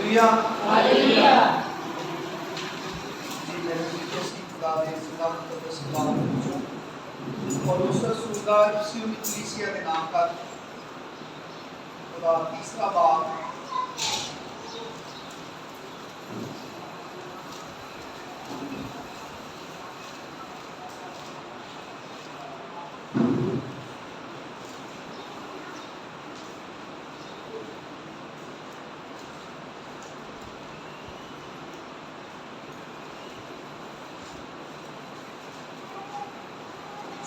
Hallelujah hallelujah. जी मेरे लिए इसकी खुदा दे जिंदा मुकद्दस कलाम विचों और उस रसूल दा इफिसियों दी कलीसिया दे नाम का खुदा तीसरा बाब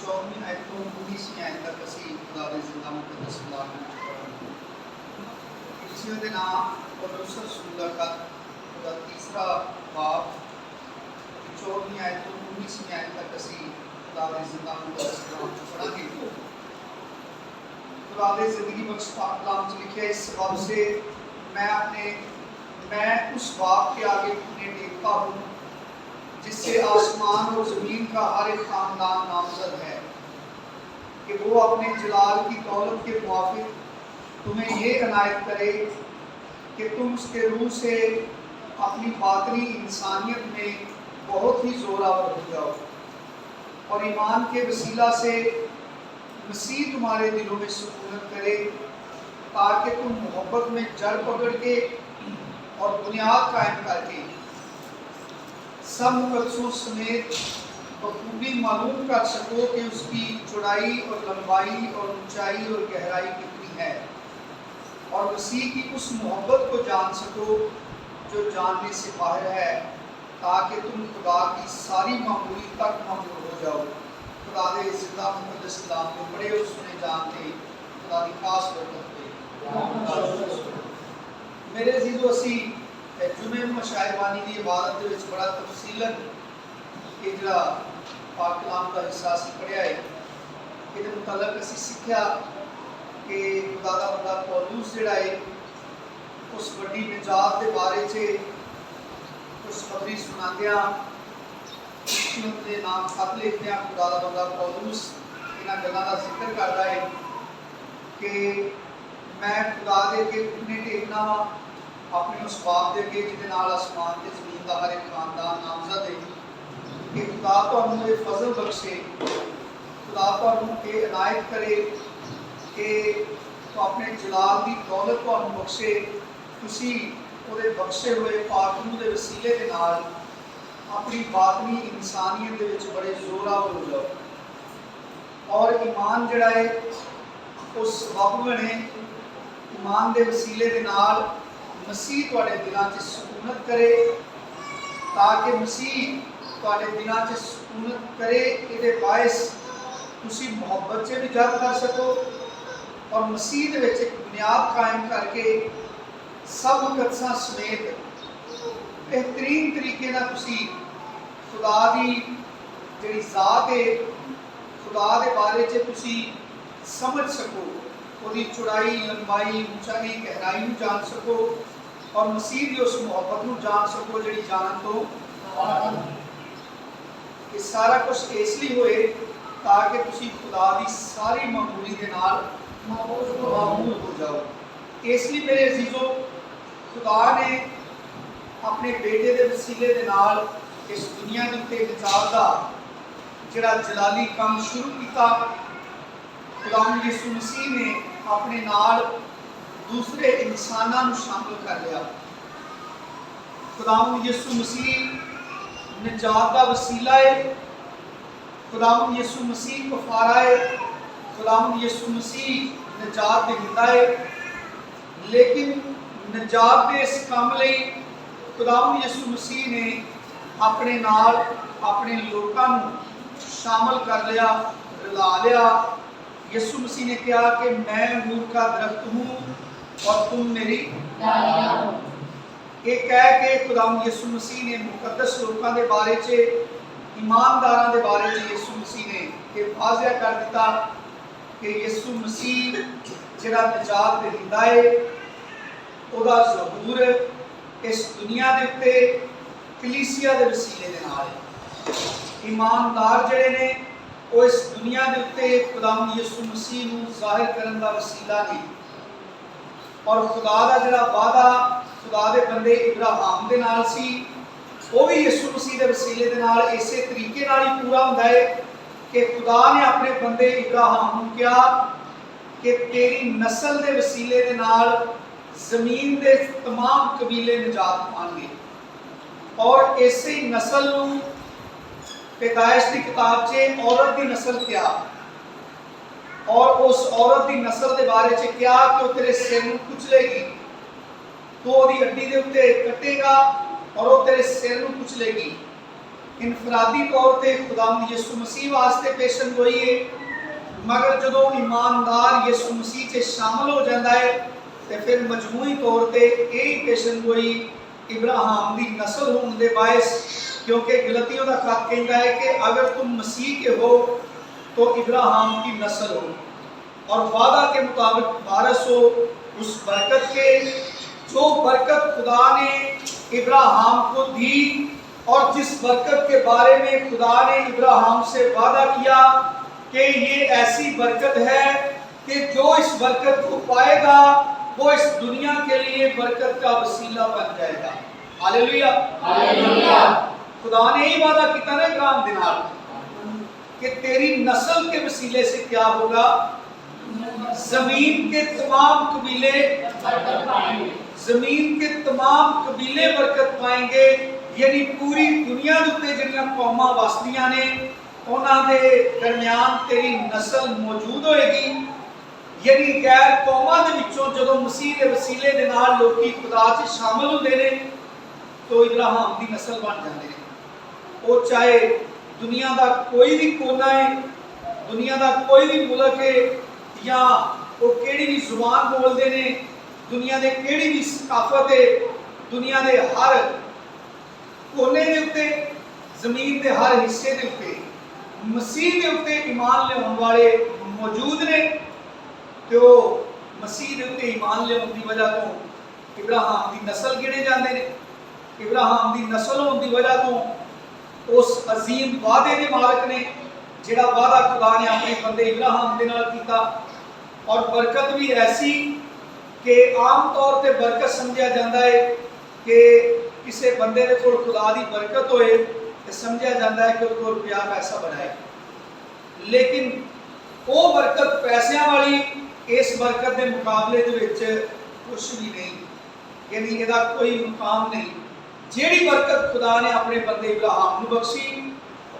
चौदहवीं आयत तो 19वीं आयत तक असी खुदा दे जिंदा मुकद्दस कलाम कलीसिया दे नाम और उस रसूल दा का खुदा तीसरा बाब 14वीं आयत तो 19वीं आयत तक असी खुदा दे जिंदा मुकद्दस कलाम पढ़ांगे। खुदा दे जिंदगी बख्श पाक कलाम च लिखा है, इस सबब से मैं उस बाप के आगे घुटने टेकता हूँ जिससे आसमान और ज़मीन का हर एक खानदान नामजद है, कि वो अपने जलाल की दौलत के मुआफिक तुम्हें ये इनायत करे कि तुम उसके रूह से अपनी बातनी इंसानियत में बहुत ही जोरावर हो जाओ और ईमान के वसीला से मसीह तुम्हारे दिलों में सुकूनत करे, ताकि तुम मोहब्बत में जड़ पकड़ के और बुनियाद कायम करके सब मुकद्दसों समेत बखूबी मालूम कर सको कि उसकी चौड़ाई और लंबाई और ऊंचाई और गहराई कितनी है, और मसीह की उस मोहब्बत को जान सको जो जानने से बाहर है, ताकि तुम खुदा की सारी मामूली तक मामूल हो जाओ। खुदा दे जिंदा मुकद्दस कलाम को पढ़े और सुने जानते खुदा की खास बरकत पे। मेरे अजीजो असी जुमे मशायरबानी की इबादत के बड़ा तफसीलन ये जरा पाक कलाम का हिस्सा असी पढ़िया है। ये मुतलक असी सीखा कि खुदा दा बंदा पौलुस जिहड़ा है उस बड़ी निजात के बारे च उस खबरी सुनांदियां के नाम खत लिखदियां खुदा दा बंदा पौलुस इन्हां गल्लां दा जिक्र करदा है कि मैं खुदा दे अगे घुटने टेकना वा अपने उस बाप के अगे जिहदे नाल आसमान ते ज़मीन दा हर एक खानदान नामज़द है, कि खुदा तुहानूं ये फजल बख्शे, खुदा तुहानूं ये इनायत करे कि अपने जलाल की दौलत तुहानूं बख्शे, तुसीं उहदे बख्शे हुए पाक रूह दे वसीले दे नाल अपनी बातनी इंसानियत दे विच बड़े जोरावर हो जाओ और ईमान जिहड़ा है उस सबब बने ईमान दे वसीले दे नाल मसीह तुहाडे दिलों च सुकूनत करे, ताकि मसीह तुहाडे दिलों च सुकूनत करे, इहदे बायस तुसीं मुहब्बत से भी जग कर सको और मसीह दे विच एक बुनियाद कायम करके सब मुकद्दसां समेत बेहतरीन तरीके नाल तुसीं खुदा दी जिहड़ी ज़ात है खुदा दे बारे च तुसीं समझ सको, उसकी चौड़ाई लंबाई ऊंचाई गहराई को जान सको और मसीह की उस मुहब्बत को जान सको जिहड़ी जानन तो ये सारा कुछ इसलिए होए ताकि तुसीं खुदा की सारी मामूली के नाल मामूल हो जाओ। इसलिए मेरे अजीजों खुदा ने अपने बेटे के वसीले के नाल इस दुनिया के उत्ते निजात का जिहड़ा जलाली काम शुरू किया, खुदावंद यीशु मसीह ने अपने नाल दूसरे इंसानों को शामिल कर लिया। खुदावंद यीशु मसीह निजात का वसीला है, खुदावंद यीशु मसीह कफारा है, खुदावंद यीशु मसीह निजात देंदा है। लेकिन निजात के इस काम लई खुदावंद यीशु मसीह ने अपने नाल अपने लोगों को शामिल कर लिया, रला लिया। यीशु मसीह ने कहा कि मैं अंगूर का दरख्त हूँ और तुम मेरी डालियां हो। ये कह के खुदावंद यीशु मसीह ने मुकद्दस लोगों के बारे च ईमानदारों के बारे च यीशु मसीह ने ये वाज़िया कर दिता कि यीशु मसीह जिहड़ा निजात देंदा है उहदा ज़हूर इस दुनिया के उत्ते कलीसिया के वसीले दे नाल है। ईमानदार जिहड़े ने वो इस दुनिया के उत्ते खुदावंद यीशु मसीह को जाहिर करने का वसीला नहीं, और खुदा का जिहड़ा वादा खुदा दे बंदे इब्राहिम दे नाल सी, वो भी यीशु मसीह के वसीले दे नाल इसे तरीके नाल ही पूरा हुंदा है कि खुदा ने अपने बंदे इब्राहिम नूं कहा कि तेरी नस्ल के वसीले दे नाल जमीन के तमाम कबीले निजात पाएंगे। और इसे नस्ल नूं पैदाइश की किताब से औरत की नस्ल क्या, और उस औरत की नस्ल के बारे च क्या कि वो तेरे सिर नूं कुचलेगी, तो वो हड्डी के उत्ते कटेगा और वो तेरे सिर नूं कुचलेगी। इनफरादी तौर पर खुदावंद यीशु मसीह वास्ते पेशन गोई है, मगर जो ईमानदार यीशु मसीह से शामिल हो जाता है तो फिर मजमूई तौर पर यही पेशन गोई इब्राहिम की नस्ल होने के बायस, क्योंकि गलतियों का खत कहता है कि अगर तुम मसीह के हो तो इब्राहिम की नस्ल हो और वादा के मुताबिक वारिस हो उस बरकत के जो बरकत खुदा ने इब्राहिम को दी, और जिस बरकत के बारे में खुदा ने इब्राहिम से वादा किया कि ये ऐसी बरकत है कि जो इस बरकत को पाएगा वो इस दुनिया के लिए बरकत का वसीला बन जाएगा। Hallelujah, hallelujah. खुदा ने यही वादा किया ना इब्राहिम के नाल कि तेरी नस्ल के वसीले से क्या होगा, जमीन के तमाम कबीले बरकत पाएंगे, जमीन के तमाम कबीले बरकत पाएंगे। यानी पूरी दुनिया के उत्ते जिहड़ियां कौमां वसदियां ने उन्हां दे दरमियान तेरी नस्ल मौजूद होएगी। यानी गैर कौमां दे विचों जदों मसीह के वसीले दे नाल लोकी खुदा च शामिल हुंदे ने तो इब्राहिम की नस्ल बन जाते हैं। वो चाहे दुनिया का कोई भी कोना है, दुनिया का कोई भी मुल्क है, या वो केड़ी भी जुबान बोलते हैं, दुनिया के केड़ी भी सकाफत है, दुनिया के हर कोने के उत्ते, जमीन के हर हिस्से के उत्ते मसीह के उत्ते ईमान लियाउण वाले मौजूद ने। तो मसीह के उत्ते ईमान लियाउण की वजह तो इब्राहिम की नस्ल गिने जाते हैं। इब्राहिम की नस्ल होने की वजह तो उस अजीम वादे के मालक ने जिहड़ा वादा खुदा ने अपने बंदे इब्राहिम के नाल कीता, और बरकत भी ऐसी कि आम तौर पर बरकत समझा जाता है कि किसी बंदे के कोल खुदा की बरकत होए तो समझा जाता है कि उसको रुपया पैसा बनाए, लेकिन वो बरकत पैसों वाली इस बरकत के मुकाबले के विच कुछ भी नहीं, यानी इसका कोई मुकाम नहीं। जिहड़ी बरकत खुदा ने अपने बंदे इब्राहिम को बख्शी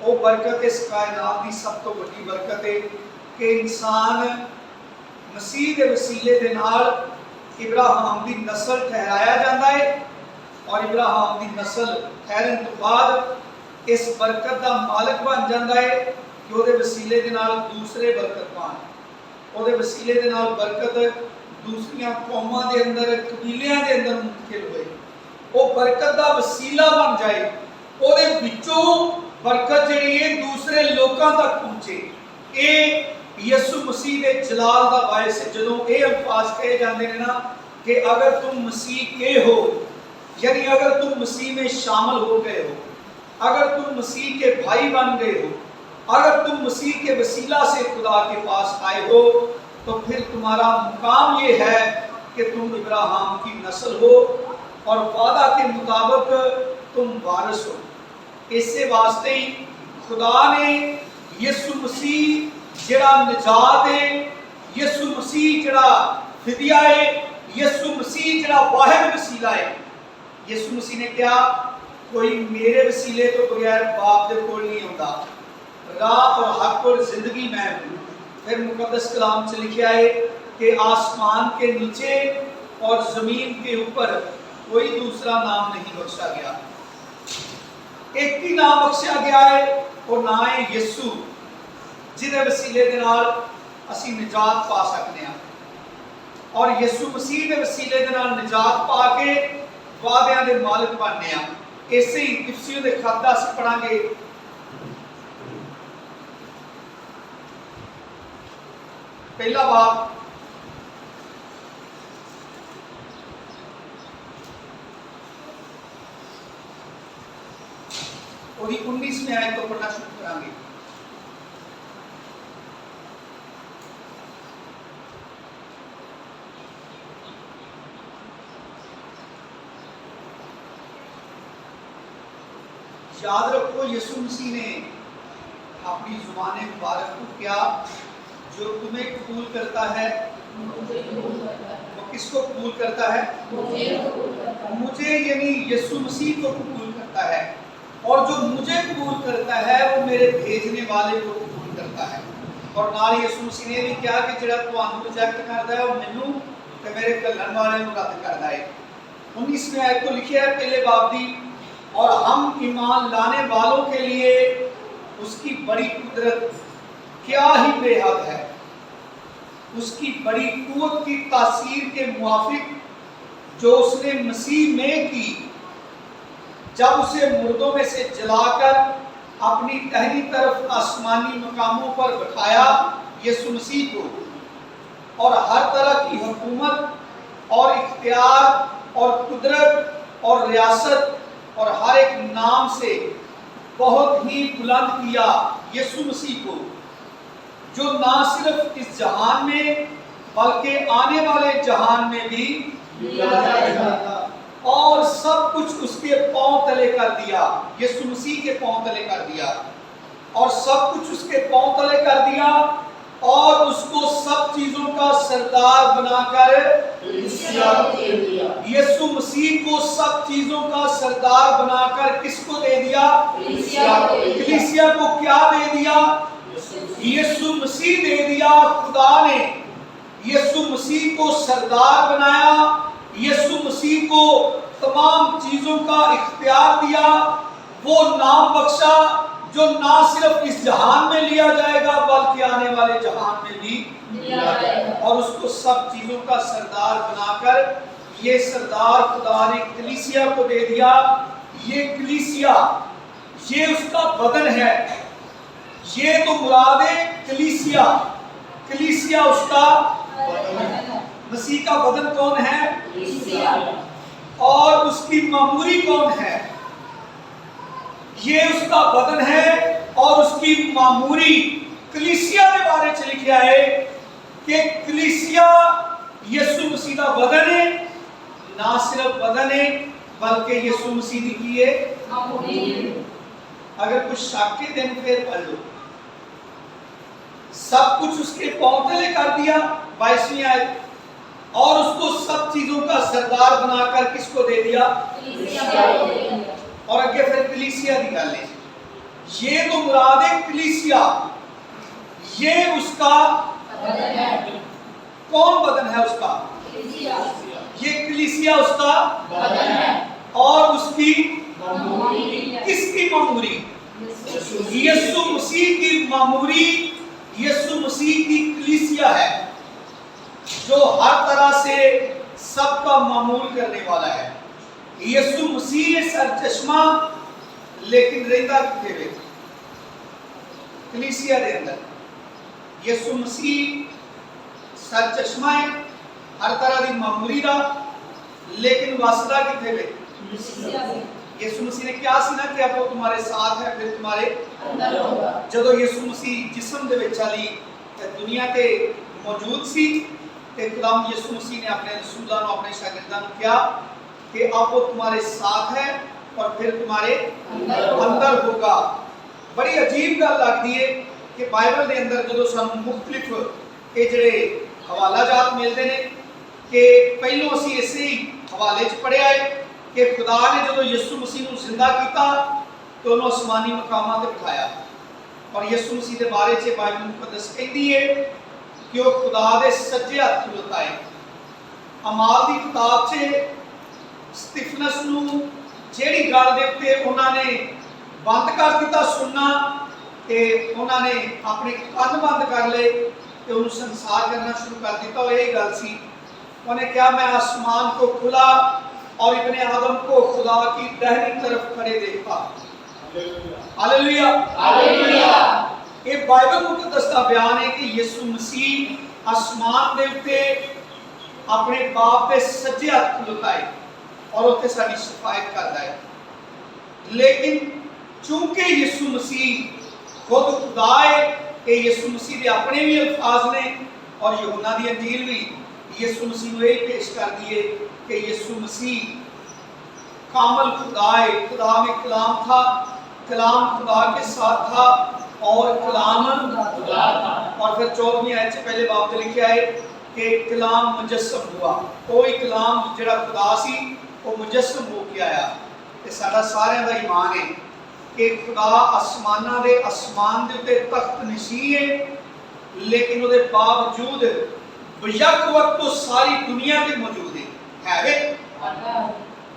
वो बरकत इस कायनात की सब तो बड़ी बरकत है कि इंसान मसीह के वसीले के नाल इब्राहिम की नस्ल ठहराया जाता है, और इब्राहिम की नस्ल ठहरन तो बाद इस बरकत का मालक बन जाता है कि वो वसीले के नाल दूसरे बरकत पान, वो वसीले के नाल बरकत दूसरिया कौमां के अंदर कबीलियां के अंदर मुंतकिल होए, वो बरकत का वसीला बन जाए, वो विचों बरकत जिहड़ी है दूसरे लोगों तक पहुँचे। ये यीशु मसीह के जलाल का बायस है। जदों ये अल्फाज कहे जाते हैं ना कि अगर तुम मसीह के हो, यानी अगर तुम मसीह में शामिल हो गए हो, अगर तुम मसीह के भाई बन गए हो, अगर तुम मसीह के वसीला से खुदा के पास आए हो, तो फिर तुम्हारा मुकाम ये है कि तुम इब्राहिम की नस्ल हो और वादा के मुताबिक तुम वारिस हो। इससे वास्ते ही खुदा ने यीशु मसीह जिहड़ा निजात है, यीशु मसीह जिहड़ा फिदिया है, यीशु मसीह जिहड़ा वाहिद वसीला है, यीशु मसीह ने कहा कोई मेरे वसीले तो बगैर बाप के कोल नहीं आता, राह और हक और जिंदगी मैं हूँ। फिर मुकद्दस कलाम से लिखा है कि आसमान के नीचे और जमीन के ऊपर कोई दूसरा नाम नहीं बख्शा गया, एक ही नाम बख्शा गया है, और ना है यीशु जिहदे वसीले दे नाल असीं निजात पा सकते हैं। और यीशु मसीह के वसीले दे नाल निजात पा के वादियां दे मालिक बनने हैं। इसे ही इफिसियों के खत दा असीं पढ़ांगे, पहला बाब और 19वें आयत को पढ़ना शुरू करांगे। याद रखो यीशु मसीह ने अपनी जुबान मुबारक को क्या, जो तुम्हें कबूल करता है वो किसको कबूल करता है? मुझे, यानी यीशु मसीह को कबूल करता है। और जो मुझे कबूल करता है वो मेरे भेजने वाले को कबूल करता है। और नाल यीशु मसीह ने भी कहा कि जिहड़ा तुहानू रिजेक्ट करदा है वो मैनू ते मेरे घल्लण वाले नूं रद्द करदा है। 19वें आयत को लिखा है पहले बाब दी, और हम ईमान लाने वालों के लिए उसकी बड़ी कुदरत क्या ही बेहद है, उसकी बड़ी कुव्वत की तासीर के मुआफिक जो उसने मसीह में की, जब उसे मुर्दों में से जलाकर अपनी दाहिनी तरफ आसमानी मकामों पर बिठाया यीशु मसीह को, और हर तरह की हुकूमत और इख्तियार और कुदरत और रियासत और हर एक नाम से बहुत ही बुलंद किया यीशु मसीह को, जो ना सिर्फ इस जहान में बल्कि आने वाले जहान में भी लिया जाएगा। और सब कुछ उसके पांव तले कर दिया, यीशु मसीह के पांव तले कर दिया, और सब कुछ उसके पांव तले कर दिया, और उसको सब चीजों का सरदार बनाकर यीशु मसीह को सब चीजों का सरदार बनाकर किसको दे दिया? कलीसिया को क्या दे दिया? यीशु मसीह दे दिया। खुदा ने यीशु मसीह को सरदार बनाया, यीशु मसीह को तमाम चीजों का इख्तियार दिया, वो नाम बख्शा जो ना सिर्फ इस जहान में लिया जाएगा बल्कि आने वाले जहान में भी लिया जाएगा। और उसको सब चीजों का सरदार बनाकर ये सरदार खुदा ने कलीसिया को दे दिया। ये कलीसिया, ये उसका बदन है। ये तो मुराद है कलीसिया, कलीसिया उसका मसीह का बदन कौन है? और उसकी मामूरी कौन है? ये उसका बदन है और उसकी मामूरी। कलीसिया के बारे में लिखा है कि कलीसिया यीशु मसीह का बदन है, ना सिर्फ बदन है बल्कि यीशु मसीह की है मामूरी। अगर कुछ शक के दिन फिर पढ़ लो, सब कुछ उसके पांव तले कर दिया 22वीं आयत, और उसको सब चीजों का सरदार बनाकर किसको दे दिया? और आगे फिर कलीसिया की गल है। ये तो मुराद है कलीसिया, ये उसका बदन है। कौन बदन है उसका? ये कलीसिया उसका बदन है। और उसकी किसकी मामूरी? यीशु मसीह की मामूरी, यीशु मसीह की कलीसिया है जो हर तरह से सबका मामूल करने वाला है। यीशु मसीह है सर चश्मा, लेकिन रहता किथे वे? कलीसिया के अंदर। यीशु मसीह सर चश्मा है हर तरह की मामूली का, लेकिन वासदा किथे वे? यीशु मसीह ने क्या सी ना कि आपको तुम्हारे साथ है फिर तुम्हारे अंदर होगा। जब यीशु मसीह जिस्म दे विच चली दुनिया ते मौजूद सी, ते खुदाम यीशु मसीह ने अपने रसूलां नूं अपने शागिर्दां नूं कहा कि अब वो तुम्हारे साथ है और फिर तुम्हारे अंदर होगा। बड़ी अजीब गल लगती है कि बाइबल के अंदर जो सानू मुख्तलिफ ये जिहड़े हवाला जात मिलते हैं कि पहलों असीं इसे ही हवाले च पढ़िया है कि खुदा ने जो यीशु मसीह को जिंदा किया तो उन्होंने आसमानी मकामां ते बिठाया, और यीशु मसीह के बारे में बाइबल मुकद्दस कहती है कि वह खुदा के सज्जे हथ खलोता है। अमाल की किताब से स्तिफनस नूं जेड़ी गल दे उत्ते उन्होंने बंद कर दिता सुनना, ते उन्होंने अपने कन्न बंद कर ले ते उन्हें संसार करना शुरू कर दिता। और यही गल सी, उन्हें क्या मैं आसमान को खुला और इब्ने आदम को खुदा की दाहिनी तरफ खड़े देखा। Hallelujah, hallelujah. ये बाइबल मुकद्दस का बयान है कि यीशु मसीह आसमान दे उत्ते अपने बाप के सज्जे हथ खलोता है और उत्ते साडी शफायत करता है। लेकिन चूंकि यीशु मसीह खुद खुदा है, कि यीशु मसीह के अपने भी अल्फाज ने और यूहन्ना दी अंजील भी यीशु मसीह को यही पेश कर दिए कि यीशु मसीह कामल खुदा है। खुदा में कलाम था कलाम खुदा के साथ था और कलाम खुदा था। और फिर 14वीं आयत से पहले बाब में लिखा है कि कलाम मुजस्सम हुआ। कोई कलाम जिहड़ा खुदा सी वो मुजस्सम हो के आया। ते साडा सारिਆਂ ਦਾ ईमान है कि खुदा आसमानां दे आसमान दे उत्ते तख्त नशीं है, लेकिन उसके बावजूद बेशक वक्त तो सारी दुनिया में मौजूद है वे।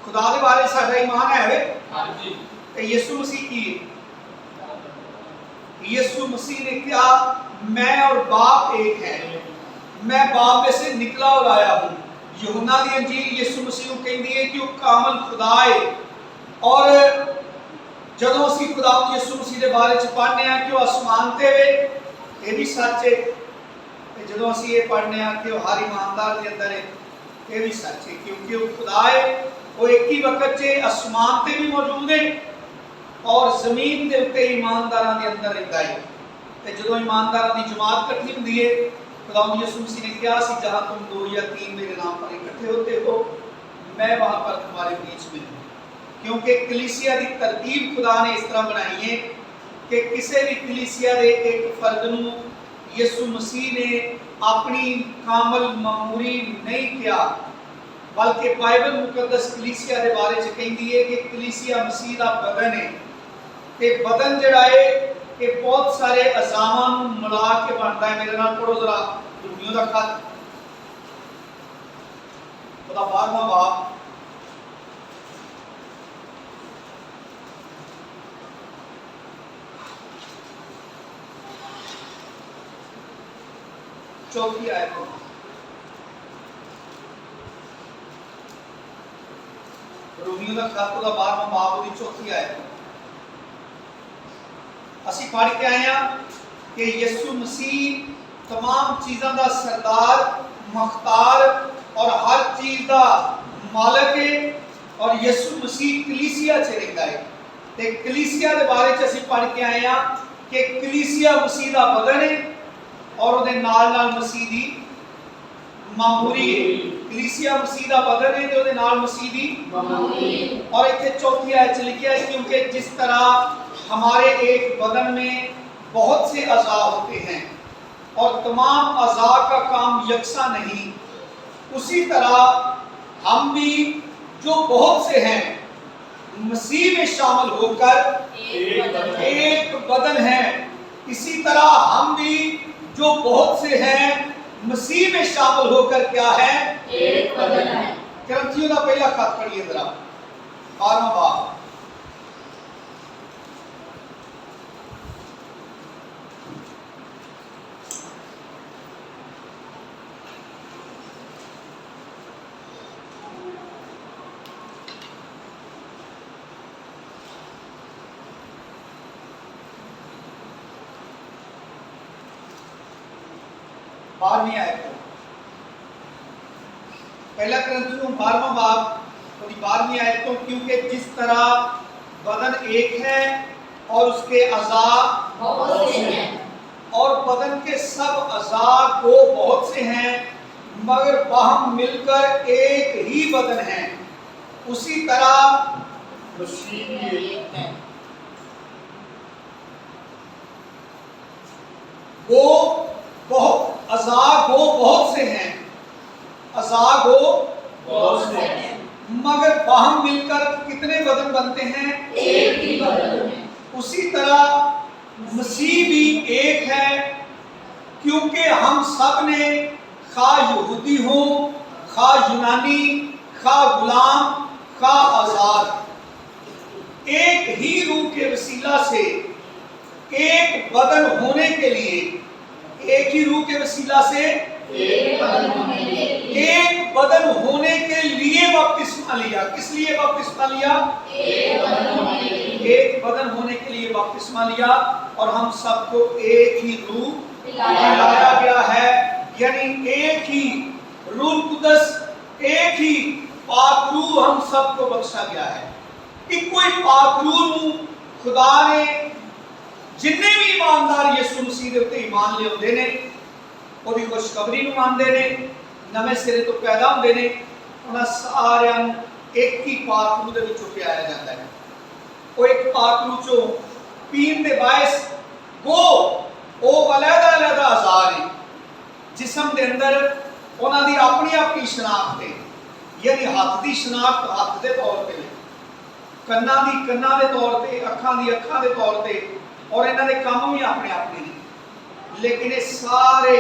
खुदा के बारे साडा ईमान है वे। ते यीशु मसीह की यीशु मसीह ने कहा मैं और बाप एक है, मैं बाप में से निकला और आया हूँ। यूहन्ना दी अंजील यीशु मसीह को कहती है कि वो कामल खुदा है। और जदों असीं खुदा यीशु मसीह के बारे च पढ़ने कि वो आसमान ते वे, ये भी सच है। जदों असीं ये पढ़ने कि वो हर ईमानदार के अंदर है, ये भी सच है, क्योंकि वो खुदा है। वो एक ही वक्त से आसमान ते भी मौजूद है और जमीन के उत्ते ईमानदारां दे अंदर रहिंदा है। ते जदों ईमानदारां दी जमात इकट्ठी हुंदी है, खुदा यीशु मसीह ने कहा सी जहां तुम 2 या 3 मेरे नाम पर इकट्ठे होते हो मैं वहां पर तुम्हारे बीच में हूं। क्योंकि कलीसिया की तरतीब खुदा ने इस तरह बनाई है कि किसी भी कलीसिया के एक फर्द नूं यीशु मसीह ने अपनी कामल मामूरी नहीं किया, बल्कि बाइबल मुकद्दस कलीसिया के बारे में कहती है कि कलीसिया मसीह का बदन है। ते बदन जिहड़ा है कि बहुत सारे अज़ामां नूं मिला के बनता है। मेरे नाल पढ़ो जरा रोमियो का खत, उसदा 12वां बाब, चौथी आयत। रोमियो का खत उसदा 12वां बाब उसदी चौथी आयत। असीं पढ़ के आए हैं कि यीशु मसीह तमाम चीज़ों का सरदार, मुख्तार और हर चीज़ का मालिक है। और यीशु मसीह कलीसिया च रहिंदा है। ते कलीसिया के बारे च असीं पढ़ के आए हैं कि कलीसिया मसीह का बदन है और उहदे नाल नाल मसीह दी मामूरी है। कलीसिया मसीह का बदन है ते उहदे नाल मसीह दी मामूरी है। और इत्थे चौथी आयत च लिखा है क्योंकि जिस तरह हमारे एक बदन में बहुत से अज़ा होते हैं और तमाम अज़ा का काम यकसा नहीं, उसी तरह हम भी जो बहुत से हैं मसीह में शामिल होकर एक बदन है। इसी तरह हम भी जो बहुत से हैं मसीह में शामिल होकर क्या है? एक बदन है। कुरिन्थियों का पहला खत पढ़िए जरा, 12वां बाब। बारहवीं आयत, पहला कुरिन्थियों 12वां बाब और 12वीं आयत। तो क्योंकि जिस तरह बदन एक है और उसके अज़ा बहुत से हैं और बदन के सब अज़ा को बहुत से हैं, मगर बाहम मिलकर एक ही बदन है, उसी तरह मसीह भी एक है। वो बहुत अज़ा वो बहुत से हैं, अज़ा वो बहुत से हैं, मगर बाहम मिलकर कितने बदन बनते हैं? एक ही बदन है। उसी तरह मसीह भी एक है, क्योंकि हम सब ने खा यहूदी हो, खा यूनानी, खा गुलाम, खा आजाद, एक ही रूह के वसीला से एक बदन होने के लिए, एक ही रूह के वसीला से एक बदन होने के लिए बपतिस्मा लिया। किस लिए बपतिस्मा लिया? एक बदन होने के लिए बपतिस्मा लिया। और हम सबको एक ही रूह पिलाया गया है, यानी एक ही रूह कुदस, एक ही पाक रूह हम सबको बख्शा गया है। कि कोई पाक रूह खुदा ने जिन्ने भी ईमानदार यीशु मसीह के उत्ते ईमान लियाउंदे ने, ओदी खुशखबरी नूं मानदे ने, नवें सिरे तो पैदा होंदे ने, उन्हां सारिआं नूं एक ही पाक रूह दे विचों पिआया जाता है। वो एक पाकरू चो पीन दे बायस वो अलग-अलग आज़ार है जिस्म के अंदर उन्होंने अपनी अपनी शनाख्त है, यानी हाथ की शनाख्त हाथ के तौर पर, कन्ना की कन्ना के तौर पर, अखां की अखां के तौर पर, और इन्हों के काम भी अपने अपने हैं, लेकिन ये सारे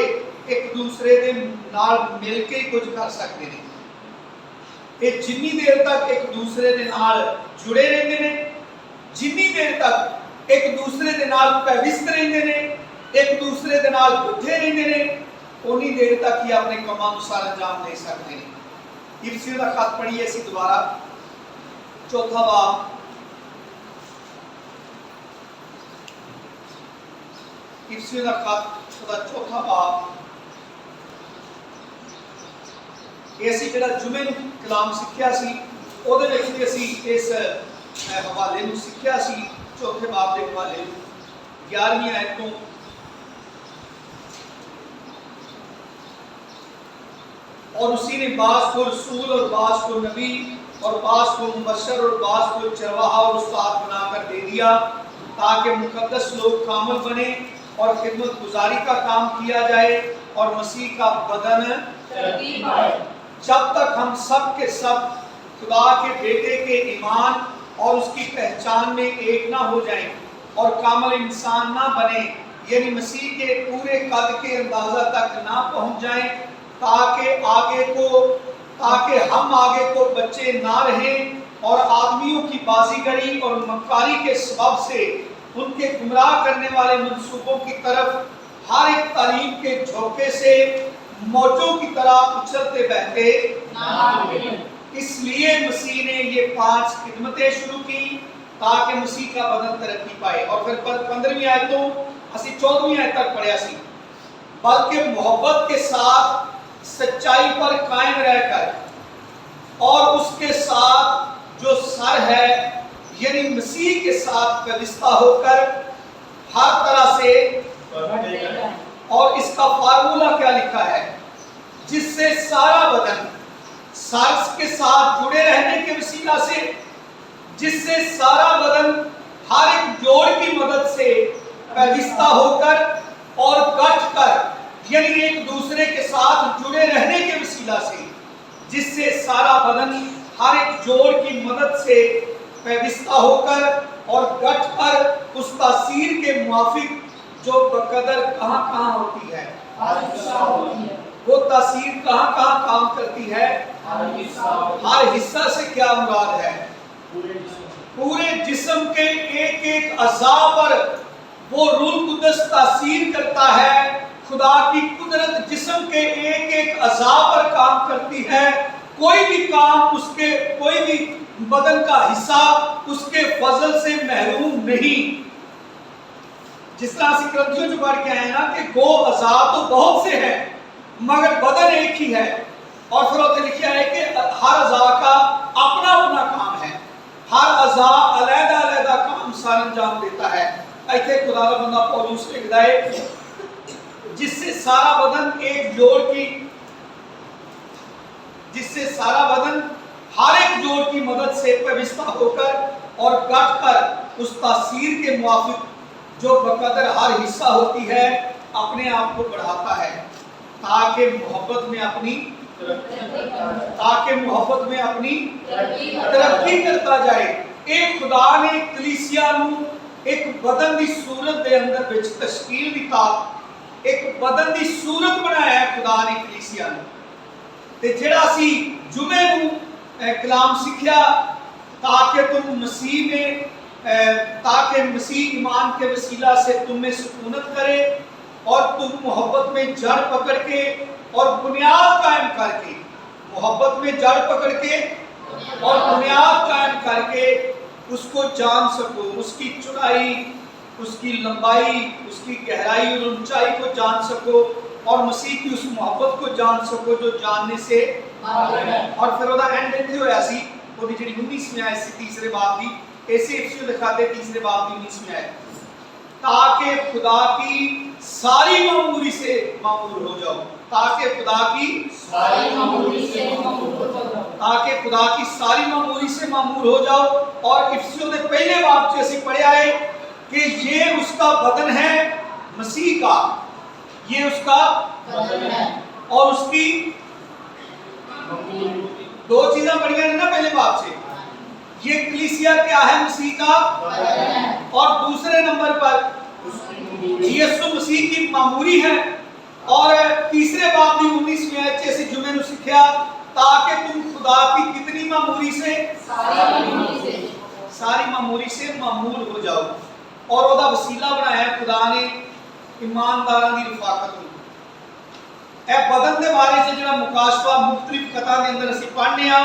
एक दूसरे के नाल मिल के ही कुछ कर सकते हैं। ये जिन्नी देर तक एक दूसरे के नाल जुड़े रहते हैं, जिन्नी देर तक एक दूसरे के नाल पैविस्त रहते हैं, एक दूसरे के नाल उठे रहते हैं, उन्नी देर तक ही अपने कामों अनुसार अंजाम दे सकते हैं। इफिसियों का खत पढ़िए असीं दोबारा, चौथा बाब, इफिसियों का खत दा चौथा बाब। ये असीं जिहड़ा जुमे नूं कलाम सीखिया सी उहदे विच भी असीं इस हवाले नूं सीखिया सी, चौथे बाब के हवाले 11वीं आयत तो और उसी ने बास को रसूल और बास को नबी और बास को मुबशर और बास को चरवाहा और उस्ताद बनाकर दे दिया ताकि मुकद्दस लोग कामिल बने और खिदमत गुजारी का काम किया जाए और मसीह का बदन तरक्की पाए, जब तक हम सब के सब खुदा के बेटे के ईमान और उसकी पहचान में एक ना हो जाएं और कामिल इंसान ना बने, यानी मसीह के पूरे कद के अंदाजा तक ना पहुंच जाएं, ताकि हम आगे को बच्चे ना रहें और आदमियों की बाजीगरी और मक्कारी के सबब से उनके गुमराह करने वाले मंसूबों की तरफ हर एक तालीम के झोंके से मौजों की तरह उछलते बहते ना। इसलिए मसीह ने ये 5 खिदमतें शुरू की ताकि मसीह का बदन तरक्की पाए। और फिर 15वीं आयत तो असी 14वीं आयत तक पढ़िया सी, बल्कि मोहब्बत के साथ सच्चाई पर कायम रहकर और उसके साथ जो सर है यानी मसीह के साथ व्यवस्था होकर हर तरह से, और इसका फार्मूला क्या लिखा है, जिससे सारा बदन सर के साथ जुड़े रहने के वसीला से, जिससे सारा बदन हर एक जोड़ की मदद से व्यवस्था होकर और गठ कर यानी एक दूसरे के साथ जुड़े रहने के वसीला से, जिससे सारा बदन हर एक जोड़ की मदद से व्यवस्था होकर और गठ कर उस तासीर के मुआफिक जो बकदर कहाँ होती है, वो तासीर कहाँ काम करती है, हर हिस्सा से क्या मुराद है, पूरे जिस्म के एक एक अज़ा पर वो रूह कुद्दस तासीर करता है। खुदा की कुदरत जिस्म के एक एक अज़ा पर काम करती है। कोई भी काम उसके, कोई भी बदन का हिस्सा उसके फजल से महरूम नहीं। जिस तरह से ग्रंथियों जो पढ़ के आए ना कि गो अज़ा तो बहुत से हैं मगर बदन एक ही है, और फिर उसने लिखा है कि हर अज़ा का अपना अपना काम है, हर अज़ा अलग-अलग काम सार अंजाम देता है। ऐसे खुदा का बंदा पौलुस लिखता है जिससे सारा बदन एक जोड़ की, जिससे सारा बदन हर एक जोड़ की मदद से व्यवस्था होकर और गठ कर उस तासीर के मुआफिक जो बकदर हर हिस्सा होती है अपने आप को बढ़ाता है, ताकि मोहब्बत में अपनी तरक्की करता जाए। एक खुदा ने कलीसिया नूं एक बदन की सूरत के अंदर विच तशकील दिता, एक बदन की सूरत बनाया है खुदा ने कलीसिया नूं। ते जिहड़ा असी जुमे नूं कलाम सीखिया ताकि तुम मसीह में ताकि मसीह ईमान के वसीला से तुम में सुकूनत करे और तुम मोहब्बत में जड़ पकड़ के और बुनियाद कायम करके, मोहब्बत में जड़ पकड़ के और बुनियाद कायम करके उसको जान सको, उसकी चौड़ाई, उसकी लंबाई, उसकी गहराई और ऊंचाई को जान सको और मसीह की उस मोहब्बत को जान सको जो जानने से और फिर ओदा एंड इत्थे होया सी ओदी जेहड़ी 19वीं आयत सी तीसरे बाब दी, ऐसे इफिसियों लिखाते तीसरे बाब दी 19वीं आयत, ताकि खुदा की सारी मामूरी से मामूर हो जाओ, ताकि खुदा की सारी मामूरी से मामूर हो जाओ, ताकि खुदा की सारी मामूरी से मामूर हो जाओ। और इफिसियों के पहले बाब से असी पढ़िया है कि ये उसका बदन है मसीह का, ये उसका बदन है। और उसकी दो चीजें बढ़िया है ना पहले बाब से, ये कलीसिया क्या है? मसीह का बदन है। और दूसरे नंबर पर यीशु मसीह की मामूरी है। और तीसरे बाब की 19वीं आयत से जुमे नु सिखाया ताकि तुम खुदा की कितनी मामूरी से? सारी मामूरी से मामूल हो जाओ। और ओदा वसीला बनाया खुदा ने ईमानदारां दी रफाकत नूं। ए बदन दे बारे च जिहड़ा मुकाशफा मुख्तलिफ कथा दे अंदर असीं पढ़ने आ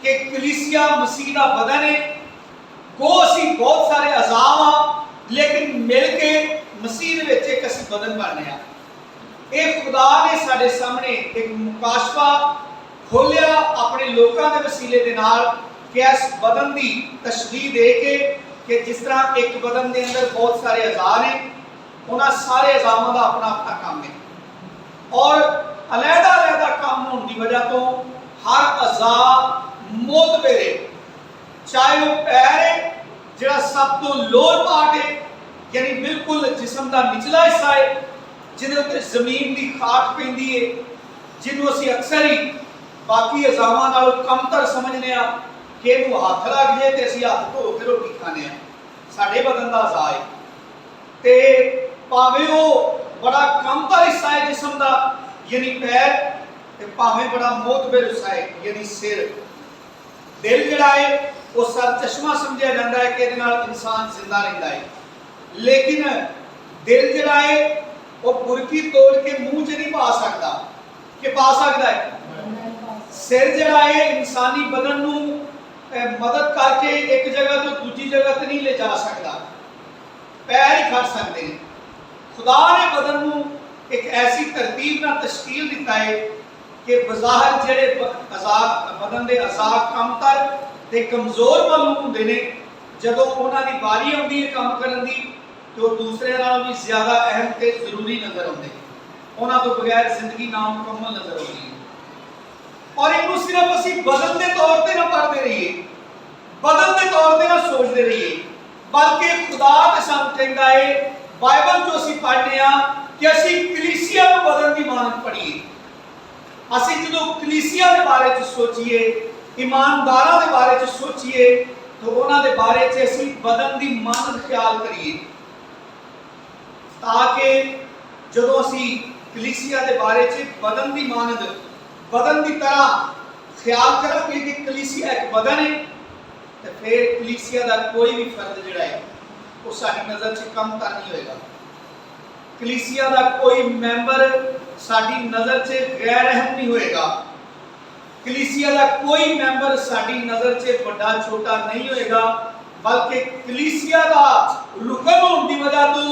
कि कलीसिया मसीह दा बदन है। गो असीं बहुत सारे अज़ाम आ, लेकिन मिल के मसीह दे विच एक असीं बदन बनने आ। ਇਹ खुदा ने साडे सामने एक मुकाशफा खोलिया अपने लोगों के वसीले दे नाल कि इस बदन की तशरीह दे के कि जिस तरह एक बदन के अंदर बहुत सारे अज़ा ने, उन्हां सारे अज़ामां दा अपना अपना काम है। और अलहदा अलहदा काम होने की वजह तो हर अज़ा मोतबर है, चाहे वो पैर है जिहड़ा सब तो लोअर पार्ट है, यानी बिल्कुल जिस्म का निचला हिस्सा है जिहदे उत्ते जमीन की खाट पैंदी है, जिन्हों असीं अक्सर ही बाकी अज़ामां नालों कमतर समझने आ कि इहनूं हथ लग जाए तो असीं हथ धो के रोटी खाने आ। साडे बदन का अज़ा है ते भावें वो बड़ा कमतर हिस्सा है जिस्म का यानी पैर, ते भावें बड़ा मोतबर हिस्सा है यानी सिर। दिल जिहड़ा है वो सर चश्मा समझिया जाता है कि इहदे नाल इंसान जिंदा रहिंदा है, लेकिन दिल जिहड़ा है वो बुरकी तोड़ के मुंह च नहीं पा सकता कि पा सकता है। सिर जिहड़ा है इंसानी बदन नूं मदद करके एक जगह तो दूसरी जगह तक नहीं ले जा सकता, पैर ही खड़ सकते हैं। खुदा ने बदन नूं एक ऐसी तरतीब नाल तश्कील दिता है कि बज़ाहिर जिहड़े अज़ा बदन दे अज़ा कमतर ते कमज़ोर मालूम हुंदे ने, जदों उन्हां दी वारी आउंदी है काम करन दी तो दूसरे नालों भी ज्यादा अहम ते जरूरी नजर आते हैं, उन्हां तो बगैर जिंदगी नामुकम्मल नजर आती है। और इनू सिर्फ असी बदन के तौर पर ना पढ़ते रहिए, बदन के तौर पर ना सोचते रहिए, बल्कि खुदा ते सानू कहंदा है बाइबल जो असी पढ़ने आ कि असी कलीसिया को बदन की मानत पढ़िए। असी जो कलीसिया के बारे च सोचिए, ईमानदारां के बारे च सोचिए, तो उन्हां दे बारे च असी बदन की मानत ख्याल करिए, ताकि जो असी कलीसिया के बारे च बदन की मानद बदन की तरह ख्याल करेंगे कि कलीसिया एक बदन है, तो फिर कलीसिया का कोई भी फर्द जिहड़ा है वो साडी नज़र से कमतर नहीं होएगा। कलीसिया का कोई मैंबर साडी नज़र से गैर अहम नहीं होएगा। कलीसिया का कोई मैंबर साडी नज़र से बड़ा छोटा नहीं होएगा, बल्कि कलीसिया का रुकन होने की वजह तो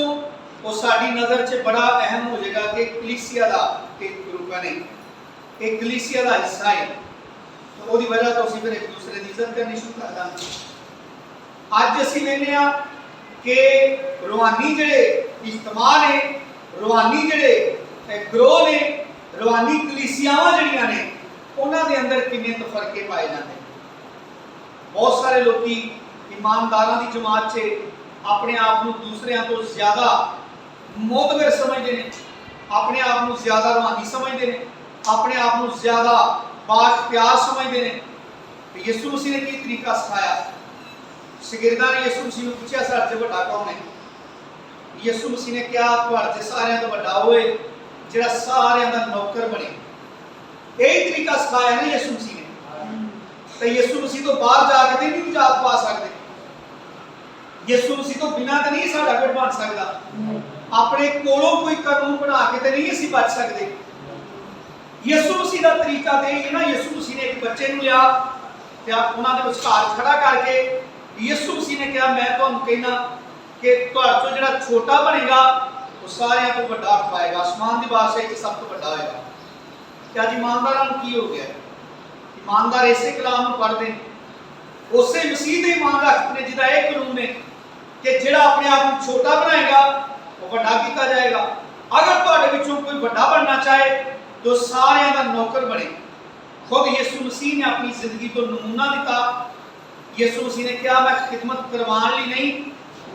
वो साडी नज़र से बड़ा अहम हो जाएगा कि कलीसिया का एक रुकन है, एक कलीसिया का हिस्सा है। तो वो वजह तो असीं फिर एक दूसरे की इज्जत करनी शुरू कर देंगे। अज असीं वेखने आ कि रूहानी जिहड़े इज्तिमा ने, रूहानी जिहड़े ग्रोह ने, रूहानी कलीसियावां जिहड़ियां ने, उन्हां दे अंदर किन्ने तफरके पाए जाते। बहुत सारे लोग ईमानदारां दी जमात से अपने आप को दूसरियां तो ज्यादा मोतबर समझते हैं, अपने आप को ज्यादा रूहानी समझते हैं, अपने आप को ज्यादा बाख्तियार समझते हैं। तो यीशु मसीह ने की तरीका सिखाया? शगिरदां ने यीशु मसीह को पूछा साडे च वड्डा कौन है? यीशु मसीह ने कहा तुहाडे च सारियां तो वड्डा होए जिहड़ा सारियां दा नौकर बने। यही तरीका सिखाया ना यीशु मसीह ने। तो यीशु मसीह तो बाहर जाके नहीं निजात पा सकते, यीशु मसीह तो बिना तो नहीं साडा कोई बन सकता, अपने कोलों कोई कानून बना के तो नहीं असीं बच सकते। यीशु मसीह का तरीका तो यही है ना, यीशु मसीह ने एक बच्चे को लिया उन्होंने विचकार खड़ा करके यीशु मसीह ने कहा मैं तुहानू कहना कि तुहाडे चों जिहड़ा छोटा बनेगा वो सारियां तो बड़ा पाएगा, आसमान की बादशाही सब तो बड़ा होएगा। क्या जी ईमानदारां नूं की हो गया? ईमानदार इसे कलाम नूं पढ़दे ने, उसे मसीह दे ईमान रखते हैं जिहदा एक कानून है कि जिहड़ा अपने आप को छोटा बनाएगा वो बड़ा किया जाएगा। अगर तुहाडे विचों कोई बड़ा बनना चाहे तो सारियां दा नौकर बने। खुद यीशु मसीह ने अपनी जिंदगी तो नमूना दिता। यीशु मसीह ने कहा मैं खिदमत करवाने लिए नहीं,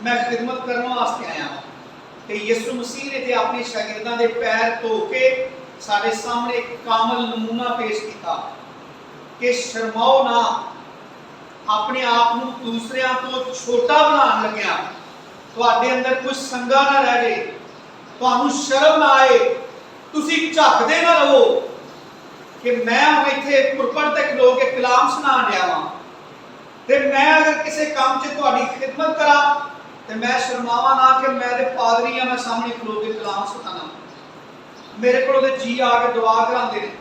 मैं खिदमत करने वास्ते आया हूं। तो यीशु मसीह ने ते अपने शागिर्दां दे पैर धो के साडे सामने एक कामल नमूना पेश किया कि शर्माओ ना, अपने आप नूं दूसरियां तो छोटा बनाने लग्या तुहाडे अंदर कुछ संगा ना रह जाए, तुहानूं शर्म ना आए, तुसीं झकदे ना रहो कि मैं हुण इत्थे पुरपट ते खलो के कलाम सुनाण दिया वां ते मैं अगर किसी काम च तुहाडी खिदमत करा ते मैं शर्मावा ना कि मैं ते पादरी हां, मैं सामने खलो के कलाम सुनाना, मेरे कोल ते जी आके दुआ करांदे ने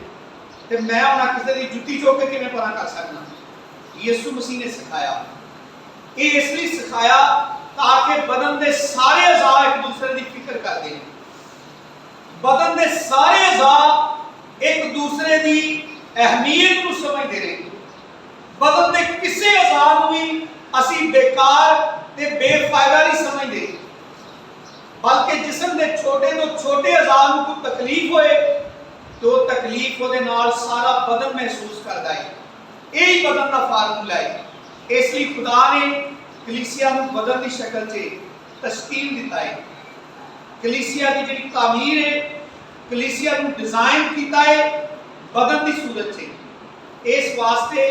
ते मैं हुण किसी दी जुत्ती चुक के किवें परां कर सकना। यीशु मसीह ने सिखाया, ये इसलिए सिखाया ताकि बदन दे सारे अज़ा एक दूसरे की फिक्र करते हैं, बदन दे सारे अज़ा एक दूसरे की अहमियत को समझते हैं, बदन दे किसी अज़ा को भी असी बेकार ते बेफायदा नहीं समझते, बल्कि जिस्म दे छोटे तो छोटे अज़ा को तकलीफ होए तो तकलीफ उहदे नाल सारा बदन महसूस करता है। यही बदन का फार्मूला है। इसलिए खुदा ने कलीसिया को बदन की शक्ल से तश्कील दिता है। कलीसिया की जी तामीर है, कलीसिया को डिजाइन किया है बदन की सूरत से। इस वास्ते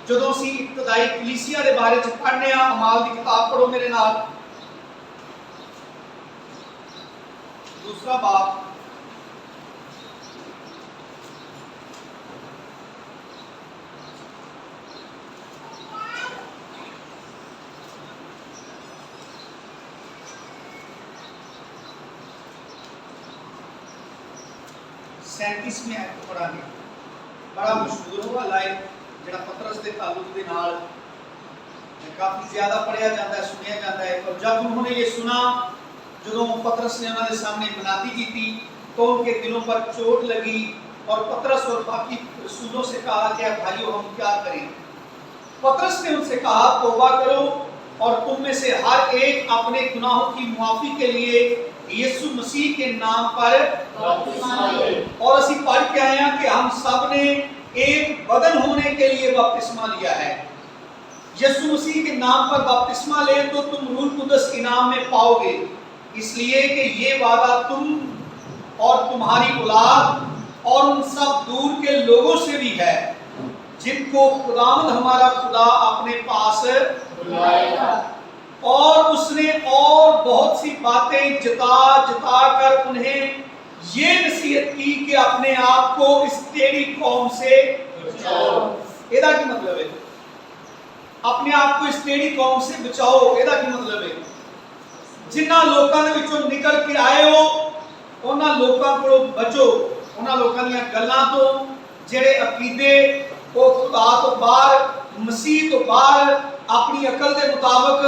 जो असी इब्तदाई कलीसिया के बारे में पढ़ने अमाल की किताब पढ़ो मेरे नाल, दूसरा बाब, सैंतीसवीं आयत को पढ़ांगे। बड़ा मशहूर हुआ लाइन जिहड़ा पतरस के ताल्लुक के नाल काफ़ी ज़्यादा पढ़िया जाता है, सुनिया जाता है। और जब उन्होंने ये सुना, जो पतरस ने उन्होंने सामने मनादी की थी तो उनके दिलों पर चोट लगी और पतरस और बाकी रसूलों से कहा कि भाइयों हम क्या करें। पतरस ने उनसे कहा तौबा करो और तुम में से हर एक अपने गुनाहों की मुआफ़ी के लिए यीशु मसीह के नाम पर बपतिस्मा ले। और असी पढ़ के आए हैं कि हम सब ने एक बदन होने के लिए बपतिस्मा लिया है। यीशु मसीह के नाम पर बपतिस्मा ले तो तुम रूह कुदस इनाम में पाओगे, इसलिए कि ये वादा तुम और तुम्हारी औलाद और उन सब दूर के लोगों से भी है जिनको खुदावंद हमारा खुदा अपने पास बुलाएगा। और उसने और बहुत सी बातें जता जता कर उन्हें ये नसीहत की कि अपने आप को इस टेढ़ी कौम से बचाओ। एदा की मतलब है अपने आप को इस टेढ़ी कौम से बचाओ। एदा की मतलब है जिन्ना लोगों के विचों निकल के आए हो उन्हां लोगों को बचो, उन्हां लोगों दी गल्लां तो जेड़े अकीदे वो खुदा तो बाहर, मसीह तो बाहर अपनी अकल के मुताबिक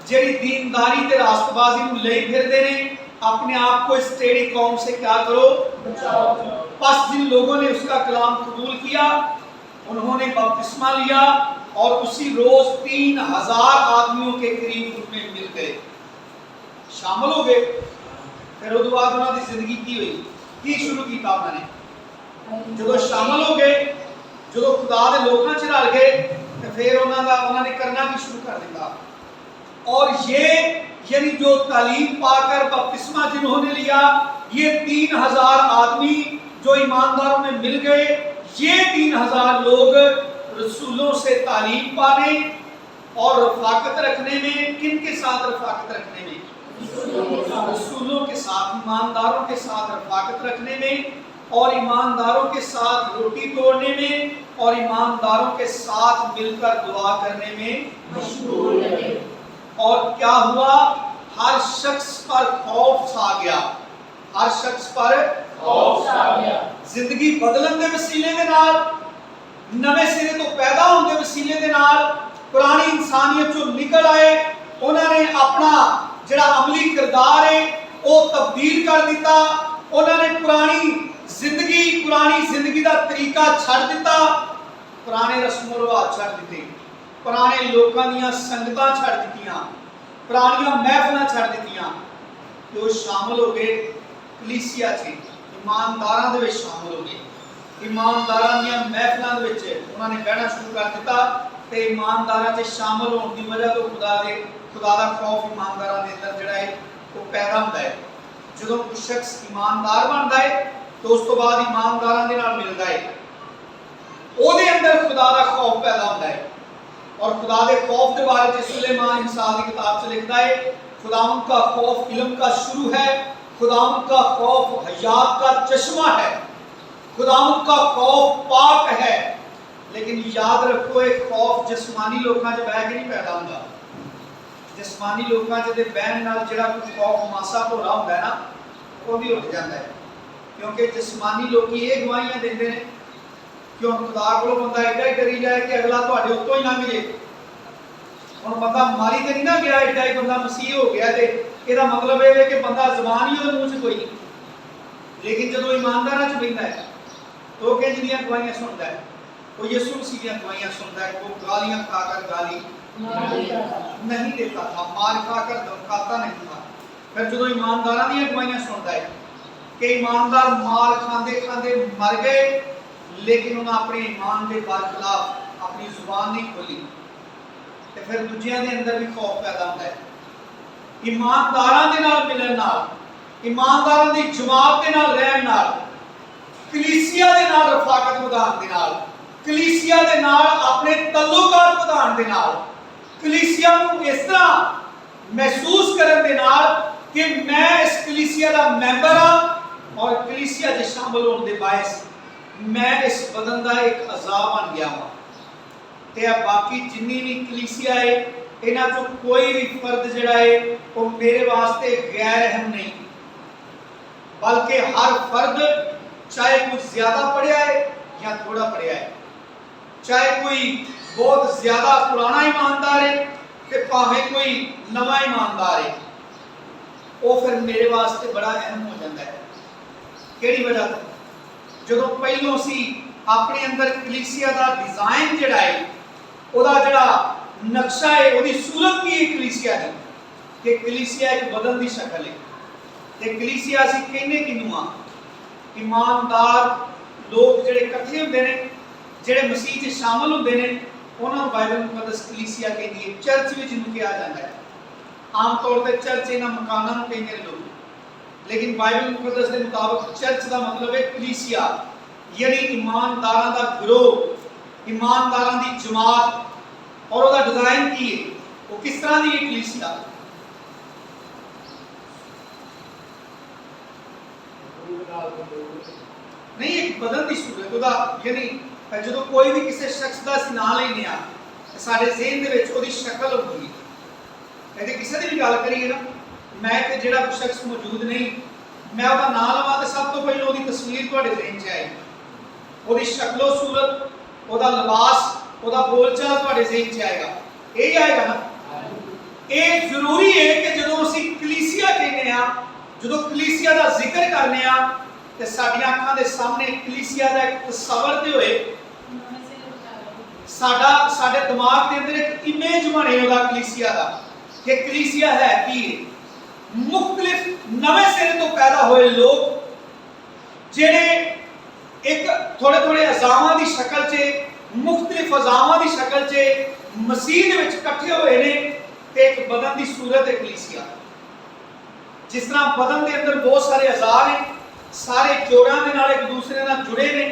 जेड़ी दीनदारी ते रास्तबाजी नूं लई फिरदे ने। अपने आप को इस टेढ़ी कौम से क्या करो, बचाओ। बस जिन लोगों ने उसका कलाम कबूल किया उन्होंने बपतिस्मा लिया और उसी रोज 3000 आदमियों के करीब उनमें मिल गए, शामिल हो गए। फिर उसके बाद उन्होंने जिंदगी की हुई की शुरू किया उन्होंने जो शामिल हो गए, जो खुदा के लोगों च रल गए तो फिर उन्होंने करना भी शुरू कर दिया। और ये यानी जो तालीम पाकर बपतिस्मा जिन्होंने लिया, ये 3000 आदमी जो ईमानदारों में मिल गए, ये 3000 लोग रसूलों से तालीम पाने और रफाकत रखने में, किन के साथ रफाकत रखने में, रसूलों के साथ, ईमानदारों के साथ रफाकत रखने में और ईमानदारों के साथ रोटी तोड़ने में और ईमानदारों के साथ मिलकर दुआ करने में मशगूल रहे। और क्या हुआ, हर शख्स पर खौफ छा गया, हर शख्स पर खौफ छा गया। जिंदगी बदलन दे वसीले दे नाल, नवे सिरे तो पैदा होने दे वसीले दे नाल पुरानी इंसानियत चों निकल आए। उन्होंने अपना जिहड़ा अमली किरदार है वो तब्दील कर दिता। उन्होंने पुरानी जिंदगी का तरीका छड़ दिता, पुराने रस्मों रिवाज छड़ दिते, पुराने लोगों दी संगतां छड़ दित्तियां, पुरानियां महफिलां छड़ दित्तियां। तो शामिल हो गए कलीसिया च, ईमानदारां दे विच शामिल हो गए। ईमानदारां दीयां महफिलां दे विच उन्हां ने बहना शुरू कर दिता ते ईमानदारां च शामिल होने की वजह तो खुदा दा खौफ ईमानदारां दे अंदर जिहड़ा है वो पैदा हुंदा है। जदों कोई शख्स ईमानदार बनदा है तो उस तो बाद ईमानदारां दे नाल मिलदा है, ओहदे अंदर खुदा दा खौफ पैदा हुंदा है। और खुदा दे खौफ के बारे में सुलेमान इंसान की किताब से लिखता है, खुदावंद का खौफ इल्म का शुरू है, खुदावंद का खौफ हयात का चश्मा है, खुदावंद का खौफ पाक है। लेकिन याद रखो एक खौफ जिस्मानी लोगों च बह के नहीं पैदा होता। जिस्मानी लोगों च बहन नाल जिहड़ा कोई खौफ मासा भोरा होंदा है ना, वो भी उठ जाता है, क्योंकि जिस्मानी लोग ये गवाहियां देंदे ने कि हुण खुदा कोलों बंदा एडा ही डरी जाए कि अगला तुहाडे उत्तों ही लंघ जे। हुण बंदा मारी ते नहीं ना गया, एडा ही बंदा मसीह हो गया ते ਇਹਦਾ मतलब ਇਹ ਹੈ कि बंदा ਜ਼ਬਾਨ ही ਉਹਦੇ ਮੂੰਹ 'ਚ ਕੋਈ नहीं। लेकिन ਜਦੋਂ ईमानदारां 'ਚ ਬੈਠਾ है तो किंज ਦੀਆਂ गवाहियां सुनता है, वो यीशु मसीह ਦੀਆਂ गवाहियां सुनता है। वो गालियां खाकर गाली नहीं देता था, मार खाकर धमकाता नहीं था। फिर जो ईमानदारां ਦੀਆਂ गवाहियां सुनता है कि ईमानदार मार खांदे खांदे मर गए, लेकिन उन्हें अपने ईमान के बरखिलाफ अपनी जुबान नहीं खोली, तो फिर दूजियां दे अंदर भी खौफ पैदा होता है। ईमानदारां दे नाल मिलण नाल, ईमानदारां दी जमात दे नाल रहण नाल, कलीसिया दे नाल रफाकत वधाण दे नाल, कलीसिया दे नाल अपने तल्लुकात वधाण दे नाल, कलीसिया नूं इस तरह महसूस करन दे नाल कि मैं इस कलीसिया दा मैंबर हां और कलीसिया दे शामिल होण दे बायस मैं इस बदन का एक अज़ा बन गया हाँ। तो बाकी जिन्नी भी कलीसिया है, इन्हां चों कोई भी फर्द जिहड़ा है वो मेरे वास्ते गैर अहम नहीं, बल्कि हर फर्द चाहे कोई ज्यादा पढ़िया है या थोड़ा पढ़िया है, चाहे कोई बहुत ज्यादा पुराना ईमानदार है ते भावें कोई नवा ईमानदार है, वो फिर मेरे वास्ते बड़ा अहम हो जाता है। किहड़ी वजह तो जो पहलों सी अपने अंदर कलीसिया का डिजाइन जिहड़ा है, ओहदा जिहड़ा नक्शा है, ओहदी सूरत की है कलीसिया की, कि कलीसिया एक बदन की शक्ल है। ते कलीसिया असीं कहने किनूं आ, ईमानदार लोग जिहड़े इकट्ठे हुंदे ने, जिहड़े मसीह च शामिल हुंदे ने, उन्हां नूं बाइबल मुकद्दस कलीसिया कहदी है। चर्च भी जिन्हों कहा जाता है, आम तौर पर चर्च इन्हां मकानां नूं कहंदे ने लोग, लेकिन बाइबल मुकद्दस के मुताबिक चर्च का मतलब है कलीसिया, यानी ईमानदारां दा गिरोह, ईमानदारां दी जमात। और उसका डिजाइन की है, वो किस तरह की है कलीसिया? नहीं, एक बदन की सूरत उदा, यानी जो कोई भी किसी शख्स का असीं नाम लेने आ, साडे ज़हन दे विच उहदी शक्ल होंदी है। यदि किसी की भी गल करिए ना, मैं तो जिहड़ा कोई शख्स मौजूद नहीं, मैं उसका नाम लवां तो सब तो पहले उसकी तस्वीर तुहाडे ज़हन च आएगी, उसकी शक्लो सूरत, उसका लिबास, उसका बोलचाल तुहाडे ज़हन च आएगा, यही आएगा ना। ये जरूरी है कि जो असीं कलीसिया कहने आ, जो कलीसिया का जिक्र करने आ, तो साडियां अखां दे सामने कलीसिया का एक तस्वर ते होए, साडे दिमाग के अंदर एक इमेज बने उसका कलीसिया का, कि कलीसिया है कि मुख्तलिफ नवे सिरे तो पैदा हुए लोग जिहड़े एक थोड़े थोड़े अज़ामां की शक्ल च, मुख्तलिफ अज़ामां की शक्ल च मसीह दे विच इकट्ठे हुए ने, ते एक बदन की सूरत है कलीसिया। जिस तरह बदन के अंदर बहुत सारे अज़ा ने, सारे जोड़ां दे नाल एक दूसरे नाल जुड़े ने,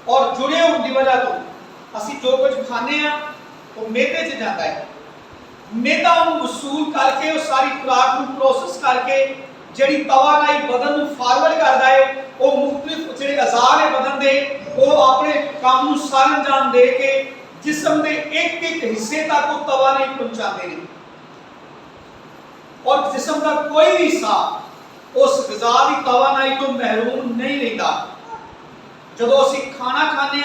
और जुड़े होने की वजह तो असीं जो कुछ खाने आ वो मेदे च जाता है, मेदा उन्हें वसूल करके उस सारी खुराक को प्रोसेस करके जी तवानाई बदन को फॉरवर्ड करता है, वो मुख्तलिफ जो अज़ा ने बदन के वो अपने काम को सार अंजाम दे के जिसम के एक एक हिस्से तक वो तवानाई पहुँचाते हैं, और जिसम का कोई भी हिस्सा उस गज़ा की तवानाई तो महरूम नहीं रहता। जो असीं खाना खाने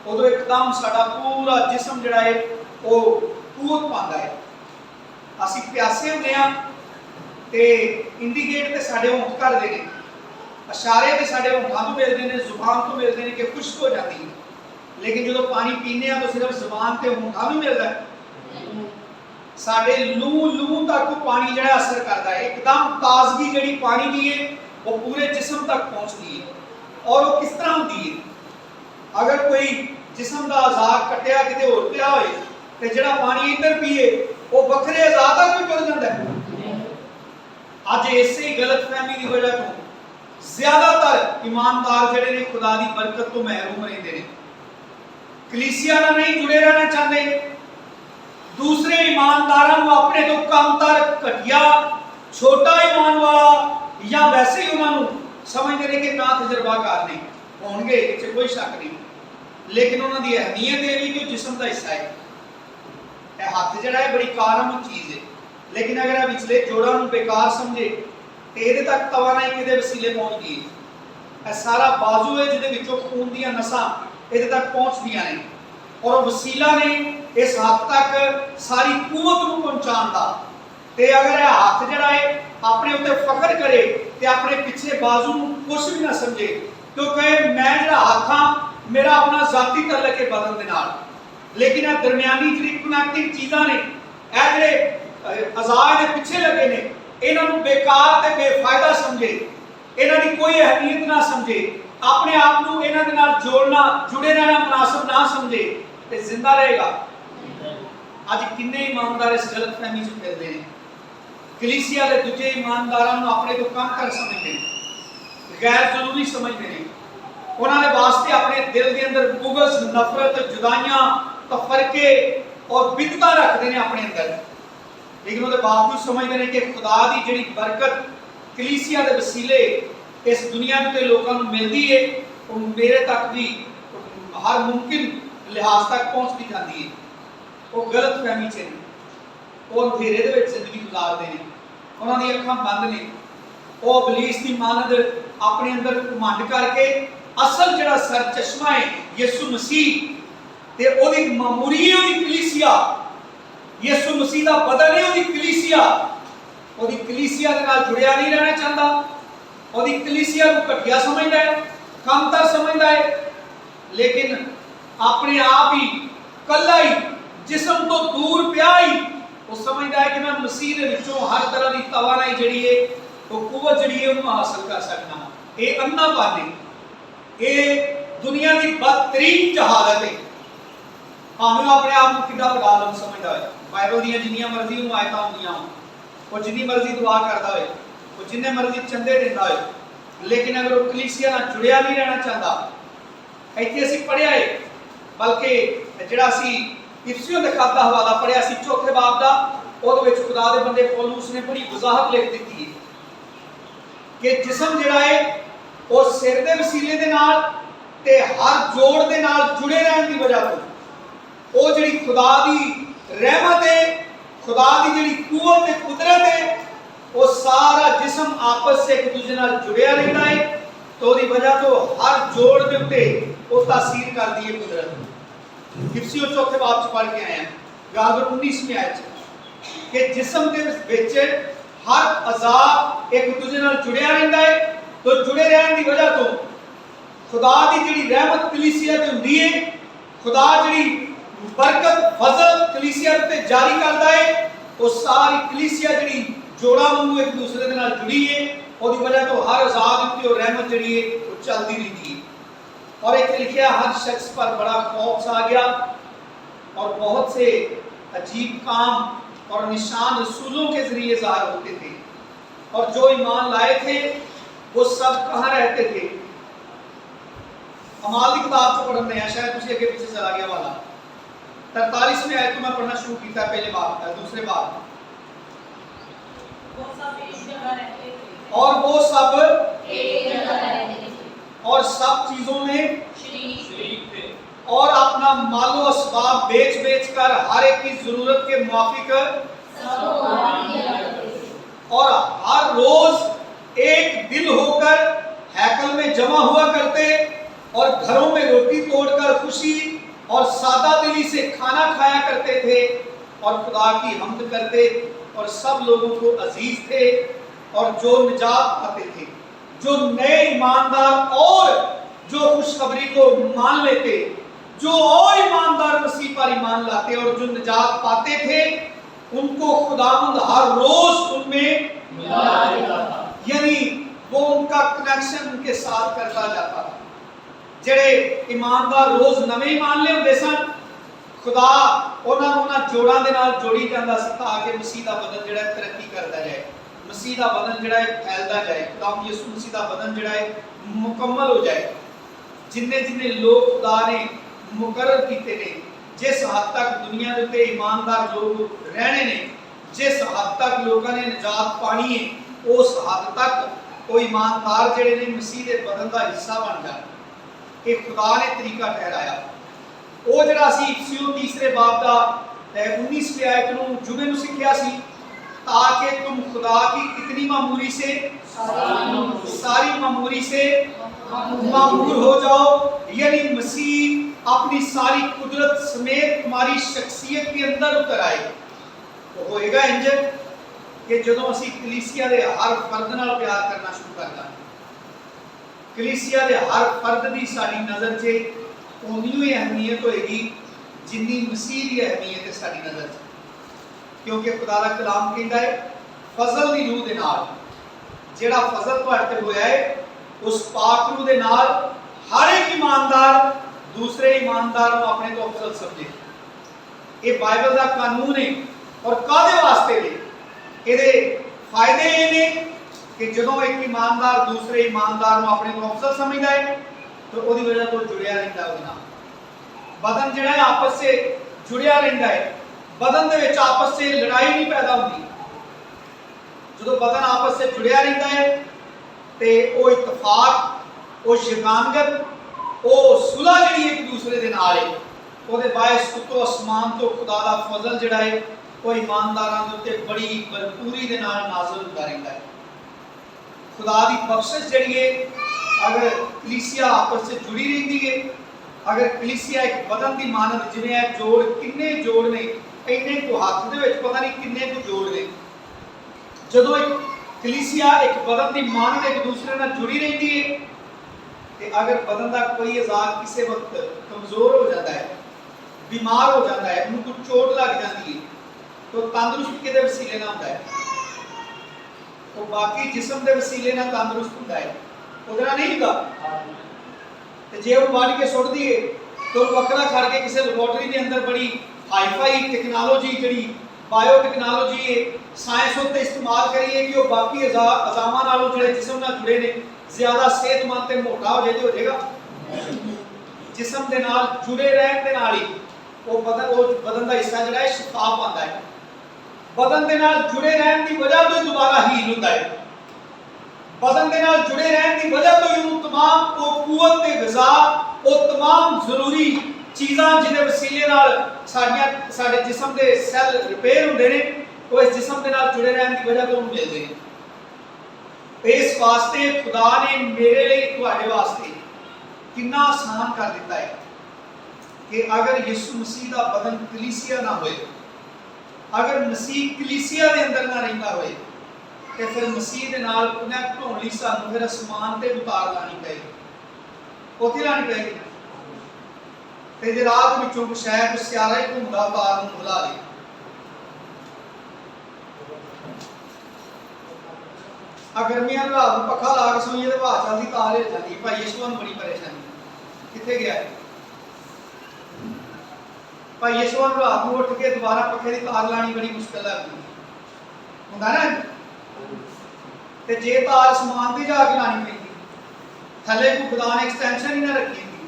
उदों एकदम साडा पूरा जिसम जिहड़ा है वो कूद पाता है। असीं प्यासे होंदे आ ते इंडीकेट ते साडे होंठ करदे ने, इशारे ते साडे होंठां तो मिलदे ने, जुबान तो मिलदे ने कि खुश्क हो जाती है, लेकिन जो पानी पीने आ तो सिर्फ जुबान ते होंठा भी मिलता है, साडे लू तक पानी जिहड़ा असर करता है, एकदम ताजगी जिहड़ी पानी की है वो पूरे जिस्म तक पहुंचती है। और वो किस तरह होती है? अगर कोई जिस्म का अज़ा कटिया किते होर पिया होए ते जिहड़ा पानी इधर पीए वो बखरे अज़ा तक भी टुर जाता है। अज इसे गलतफहमी की वजह तो ज्यादातर ईमानदार जिहड़े ने खुदा की बरकत तो महरूम रहते हैं, कलीसिया नाल नहीं जुड़े रहना चाहते, दूसरे ईमानदारों को अपने तो कमतर घटिया छोटा ईमान वाला या वैसे ही उन्होंने समझते हैं कि ना तजर्बाकार नहीं होंगे, इससे कोई शक नहीं, लेकिन उन्होंने अहमियत है भी कि जिस्म का हिस्सा है। यह हाथ जड़ा है बड़ी कारम चीज़ है, लेकिन अगर पिछले जोड़ा बेकार समझे तो ये तक तवानाई कि वसीले पहुँच गई है। सारा बाजू है जिहदे खून दी नसां ये तक पहुँचदियां ने और वसीला ने इस हद तक सारी कुवत को पहुँचाने का। ते अगर यह हाथ जड़ा है अपने उत्ते फखर करे तो अपने पिछले बाजू कुछ भी ना समझे, क्योंकि मैं जड़ा हाथ हाँ मेरा अपना जाती तलक है बदन दे नाल, लेकिन यह दरमियानी जी कनैक्टिंग चीज़ां ने यह जिहड़े अज़ा दे पिछे लगे ने इन्हों बेकार ते बेफायदा समझे, इन्हों की कोई अहमियत ना समझे, अपने आप को इन्हों के नाल जोड़ना जुड़े रहना मुनासिब ना समझे तो जिंदा रहेगा। अज किन्ने ईमानदार इस गलतफहमी च फिरदे हैं, कलीसिया के दूजे ईमानदारों को अपने तो कम कर समझते हैं, गैर जरूरी समझते हैं, उन्होंने वास्ते अपने दिल के अंदर बुग़्ज़ नफरत जुदाइयां तफरके और बिदता रखते हैं अपने अंदर, लेकिन उसके बावजूद समझते हैं कि खुदा की जिहड़ी बरकत कलीसिया के वसीले इस दुनिया के लोगों को मिलती है वो मेरे तक भी हर मुमकिन लिहाज तक पहुँचती जाती है। वो गलत फहमी से वो अंधेरे दे विच जिंदगी गुजारते हैं, उन्होंने अखां बंद ने, वो इबलीस की मानद अपने अंदर घमंड करके असल जिहड़ा सर चश्मा है यसू मसीह ते ओदी मामूरी है ओदी कलीसिया, यसू मसीह का बदन है ओदी कलीसिया, ओदी कलीसिया के नाल जुड़िया नहीं रहना चाहता, ओदी कलीसिया को घटिया समझदा है, कमतर समझदा है, लेकिन अपने आप ही कल्ला ही जिस्म तो दूर पिया ही वो समझदा है कि मैं मसीह दे विचों हर तरह की तवानाई जिहड़ी है वो कुवत जिहड़ी है उन्हें हासिल कर सकना। ये अन्नापन है, ये दुनिया की बदतरीन जहालत है। भावें अपने आप को कितना बड़ा आलम समझदा है, बाइबल दी जिन्नियां मर्जी उन्हें आयतां होंदियां वो जिन्नी मर्जी दुआ करता है, वो जिन्ने मर्जी चंदे देता है, लेकिन अगर वो कलीसिया नाल जुड़िया नहीं रहना चाहता, इत्थे असीं पढ़िया है, बल्कि जिहड़ा असीं इफिसियों दे खत दा हवाला पढ़िया सी चौथे बाब दा, ਉਹਦੇ ਵਿੱਚ खुदा दे बंदे पौलुस ने बड़ी वजाहत लिख दी है कि जिस्म जिहड़ा है वो सिर दे वसीले दे नाल ते हर जोड़ दे नाल जुड़े रहने की वजह तो वो जिहड़ी खुदा दी रहमत है, खुदा की जिहड़ी कुवत ते कुदरत है, वो सारा जिस्म आपस से एक दूसरे नाल जुड़िया रहता है, तो उसकी वजह तो हर जोड़ के उत्ते वो तासीर करती है कुदरत। इफिसियों चौथे बाब च पढ़ के आए हैं गाबर 19वें आयत कि जिस्म के विच हर अज़ा एक दूसरे नाल जुड़िया रहता है, तो जुड़े रहने की वजह तो खुदा की जिहड़ी रहमत कलीसिया ते हुंदी है, खुदा जिहड़ी बरकत फजल कलीसिया ते जारी करता है, वो सारी कलीसिया जिहड़ी जोड़ा वांगू एक दूसरे के नाल जुड़ी है, उसकी वजह तो हर अज़ा की रहमत जिहड़ी है वो चलती रहती है। और एक लिखा हर शख्स पर बड़ा खौफ आ गया और बहुत से अजीब काम और निशान रसूलों के जरिए ज़ाहिर होते थे, और जो ईमान लाए थे वो सब कहाँ रहते थे। अमाल की किताब को पढ़ने हैं, शायद उसी अगे पीछे चला गया वाला 43वें आयत को मैं पढ़ना शुरू किया पहले बार दूसरे बार। और वो सब एक जगह रहते थे और सब चीजों में शरीक थे और अपना मालो असबाब बेच बेच कर हर एक की जरूरत के मुआफिक और हर रोज एक दिल होकर हैकल में जमा हुआ करते और घरों में रोटी तोड़कर खुशी और सादा दिली से खाना खाया करते थे और खुदा की हम्द करते और सब लोगों को अजीज थे और जो निजात पाते थे, जो नए ईमानदार और जो खुशखबरी को मान लेते, जो और ईमानदार मसीह पर ईमान लाते और जो निजात पाते थे, उनको खुदावंद हर रोज उनमें मिला देता था, यानी वो उनका कनेक्शन उनके साथ करता जाता था। ਜਿਹੜੇ ਇਮਾਨਦਾਰ ਰੋਜ਼ ਨਵੇਂ ਈਮਾਨ ਲਿਆਉਂਦੇ ਸਨ, ਖੁਦਾ ਉਹਨਾਂ ਨੂੰ ਉਹਨਾਂ ਜੋੜਾਂ ਦੇ ਨਾਲ ਜੋੜੀ ਜਾਂਦਾ ਸੀ ਤਾਂ ਕਿ ਮਸੀਹ ਦਾ ਬਦਨ ਜਿਹੜਾ ਤਰੱਕੀ ਕਰਦਾ ਜਾਏ, ਮਸੀਹ ਦਾ ਬਦਨ ਜਿਹੜਾ ਹੈ ਫੈਲਦਾ ਜਾਏ, ਖੁਦਾ ਯਿਸੂ ਮਸੀਹ ਦਾ ਬਦਨ ਜਿਹੜਾ ਹੈ ਮੁਕੰਮਲ ਹੋ ਜਾਏ। ਜਿੰਨੇ ਜਿੰਨੇ ਲੋਕ ਖੁਦਾ ਨੇ ਮੁਕਰਰ ਕੀਤੇ ਨੇ, ਜਿਸ ਹੱਦ ਤੱਕ ਦੁਨੀਆ ਦੇ ਉੱਤੇ ਇਮਾਨਦਾਰ ਲੋਕ ਰਹਿਣੇ ਨੇ, ਜਿਸ ਹੱਦ ਤੱਕ ਲੋਕਾਂ ਨੇ ਨਜਾਤ ਪਾਣੀ ਹੈ, ਉਸ ਹੱਦ ਤੱਕ ਉਹ ਇਮਾਨਦਾਰ ਜਿਹੜੇ ਨੇ ਮਸੀਹ ਦੇ ਬਦਨ ਦਾ ਹਿੱਸਾ ਬਣ ਜਾਣ। ਇਹ ਖੁਦਾ ਨੇ ਤਰੀਕਾ ਠਹਿਰਾਇਆ। ਉਹ ਜਿਹੜਾ ਅਸੀਂ ਇਫਸੀਓ तीसरे बाब ਦਾ 19वीं आयत ਨੂੰ जुमे ਨੂੰ ਸਿੱਖਿਆ ਸੀ, ताकि तुम खुदा की कितनी मामूली से सारी मामूली से मामूल हो जाओ, यानी मसीह अपनी सारी कुदरत समेत हमारी शख्सियत के अंदर उतर आए। तो होएगा इंज कि ਜਦੋਂ ਅਸੀਂ ਕਲੀਸਿया ਦੇ ਹਰ ਫਰਦ ਨਾਲ ਪਿਆਰ ਕਰਨਾ ਸ਼ੁਰੂ ਕਰ ਦਾਂਗੇ, ਕਲੀਸਿया ਦੇ ਹਰ ਫਰਦ ਦੀ ਸਾਡੀ ਨਜ਼ਰ 'ਚ ਉਨੀ ਹੀ ਅਹਿਮੀਅਤ ਹੋਏਗੀ ਜਿੰਨੀ ਮਸੀਹ ਦੀ ਅਹਿਮੀਅਤ ਹੈ ਸਾਡੀ ਨਜ਼ਰ 'ਚ। क्योंकि खुदा का कलाम कहता है फजल की रूह के नाल, जेड़ा फजल तुहाडे ते होया है उस पाक रूह के नाल हर एक ईमानदार दूसरे ईमानदार को अपने तो अफजल समझे। ये बाइबल का कानून है और कादे वास्ते ने, इहदे फायदे ये ने कि जदों एक ईमानदार दूसरे ईमानदार को अपने तो अफजल समझदा है तो उसदी वजह तो जुड़िया रहिंदा उहदे नाल, बदन जिहड़ा है आपस से जुड़िया रहिंदा है, बदन दे विच आपस से लड़ाई नहीं पैदा होती। जो बदन आपस से जुड़िया रहता है तो वो इतफाक, वो शिकानगत, वो सुलह जी एक दूसरे के नाल है, वो बायस उतो आसमान तो खुदा का फजल जिहड़ा है वो ईमानदारां दे उत्ते बड़ी भरपूरी दे नाल नाज़िल होता रहता है। खुदा की बख्शिश जिहड़ी है, अगर कलीसिया आपस से जुड़ी रही है, अगर कलीसिया एक बदन की मानत जिवें है, जोड़ किन्ने जोड़ ने इन्ने को हाथ दे विच पता नहीं किन्ने को जोड़ ने, जदों एक कलीसिया एक बदन की मानत एक दूसरे नाल जुड़ी रहती है तो अगर बदन का कोई अज़ा किसी वक्त कमज़ोर हो जाता है, बीमार हो जाता है, उन्हें कुछ चोट लग जाती है तो तंदुरुस्त किहदे वसीले नाल होंदा है? तो बाकी जिस्म के वसीले नाल तंदुरुस्त होंदा है, उहदे नाल नहीं होंदा। ते जे उहनूं वढ के सुट दईए तो वक्रा खड़ के किसी लैबोरेटरी के अंदर बड़ी हाईफाई टेक्नोलॉजी जी बायो टेक्नोलॉजी है, साइंस उत्ते इस्तेमाल करिए कि वो बाकी अजामा नालों जो जिसम नाल जुड़े ने ज़्यादा सेहतमंद ते मोटा हो जाए तो हो जाएगा। जिसम के नाल जुड़े रहने के नाल ही वो बदन का हिस्सा जो है शिफा पाता है, बदन के नाल जुड़े रहने की वजह तो दोबारा हील होता है, बदन के नाल जुड़े रहने की वजह तो ही तमाम वो कुवत ते ग़िज़ा वो तमाम जरूरी चीज़ां जिहदे वसीले नाल साडे जिस्म के सैल रिपेयर होंदे ने वो इस जिस्म के नाल जुड़े रहने की वजह तो उन्हें मिलते हैं। इस वास्ते खुदा ने मेरे लिए तुहाडे वास्ते कितना आसान कर दिता है कि अगर यीशु मसीह का बदन कलीसिया ना होए, अगर मसीह कलीसिया के अंदर ना रहिंदा होए तो फिर मसीह के नाल कनैक्ट होने लई सानूं फिर आसमान ते उतार लानी पेगी, उत्थे लानी पेगी। ते जे रात विचों शायद सियारा ही घूमदा तार नूं बुला ले, गर्मियां में रात पखा ला के सोईए तो हवा चलती तार हिल जाती। भाई यीशु नूं बड़ी परेशानी, कित्थे गया भाई यीशु नूं रात नूं उठ के दोबारा पखे की तार लानी बड़ी मुश्किल लगदी हुंदा ना। ते जे तार आसमान ते जाके लानी पैंदी, थल्ले कोई खुदा ने एक्सटेंशन ही ना रखी हुंदी,